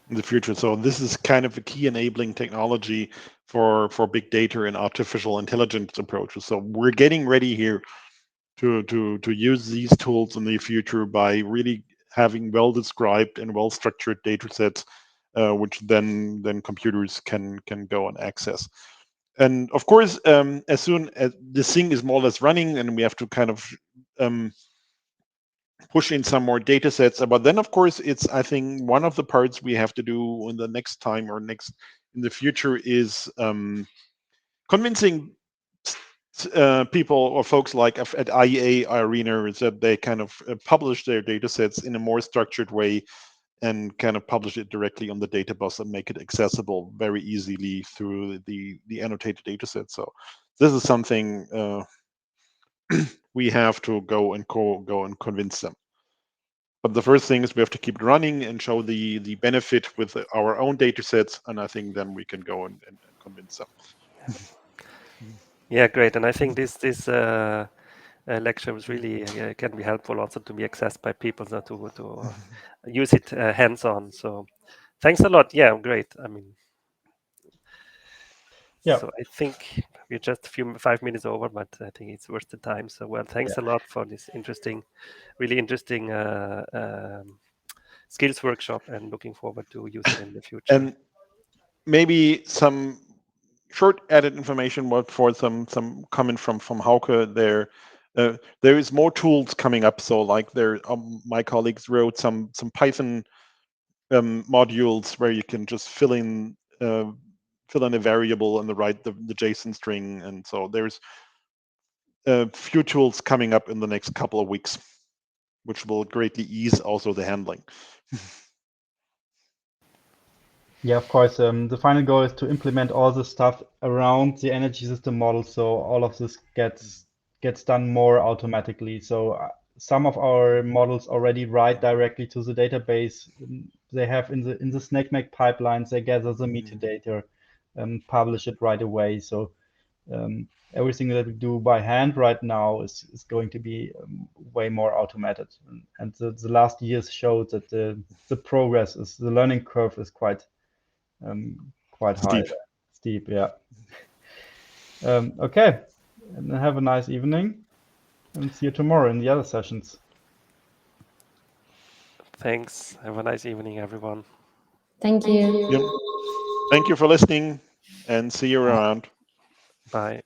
in the future. So this is kind of a key enabling technology for big data and artificial intelligence approaches. So we're getting ready here to use these tools in the future by really having well described and well structured data sets, which then computers can go and access. And of course, as soon as this thing is more or less running, and we have to kind of push in some more data sets. But then, of course, it's, I think, one of the parts we have to do in the next time or in the future is convincing people or folks like at IEA, IRENA, that they kind of publish their data sets in a more structured way and kind of publish it directly on the data bus and make it accessible very easily through the annotated data set. So this is something we have to go and convince them. But the first thing is we have to keep it running and show the benefit with our own data sets, and I think then we can go and convince them. Yeah, great. And I think this lecture was really can be helpful also to be accessed by people to use it hands-on. So thanks a lot. Yeah, great. I mean, so I think we're just 5 minutes over, but I think it's worth the time. So well, thanks a lot for this really interesting skills workshop, and looking forward to use it in the future. And maybe some short added information for some comment from Hauke there. There is more tools coming up. So like my colleagues wrote some Python modules where you can just fill in a variable and write the JSON string. And so there's a few tools coming up in the next couple of weeks, which will greatly ease also the handling. Yeah, of course. The final goal is to implement all the stuff around the energy system model, so all of this gets done more automatically. So some of our models already write directly to the database. They have in the SnakeMake pipelines, they gather the metadata, publish it right away. So everything that we do by hand right now is going to be way more automated. And the last years showed that the progress is, the learning curve is quite high. Steep, yeah. Okay, and have a nice evening, and see you tomorrow in the other sessions. Thanks. Have a nice evening, everyone. Thank you. Yep. Thank you for listening, and see you around. Bye.